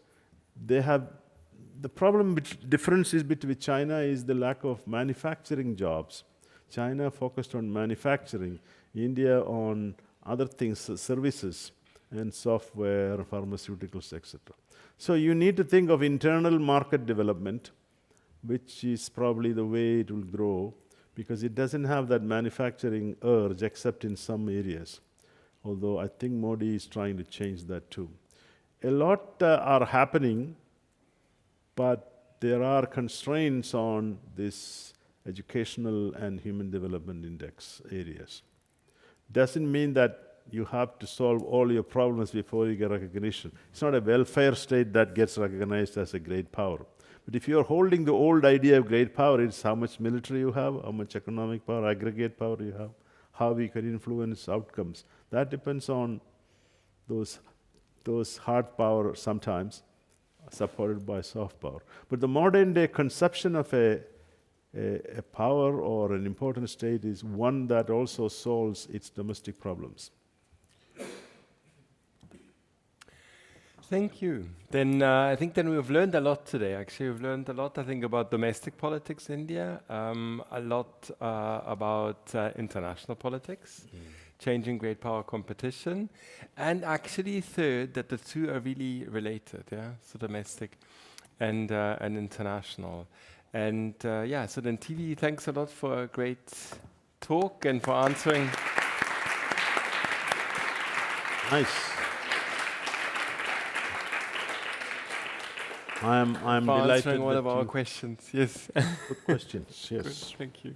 they have the problem. Difference is between China is the lack of manufacturing jobs. China focused on manufacturing, India on other things, services and software, pharmaceuticals, etc. So you need to think of internal market development, which is probably the way it will grow, because it doesn't have that manufacturing urge except in some areas. Although I think Modi is trying to change that too. A lot are happening, but there are constraints on this educational and human development index areas. Doesn't mean that you have to solve all your problems before you get recognition. It's not a welfare state that gets recognized as a great power. But if you're holding the old idea of great power, it's how much military you have, how much economic power, aggregate power you have, how we can influence outcomes. That depends on those hard power sometimes, supported by soft power. But the modern day conception of a power or an important state is one that also solves its domestic problems. Thank you. Then I think we've learned a lot today. Actually, we've learned a lot, I think, about domestic politics in India, a lot about international politics, changing great power competition, and actually third, that the two are really related, so domestic and international. And so then TV, thanks a lot for a great talk and for answering. Nice. I'm for delighted answering all that of our you- questions. Yes. Good questions, yes. Good, thank you.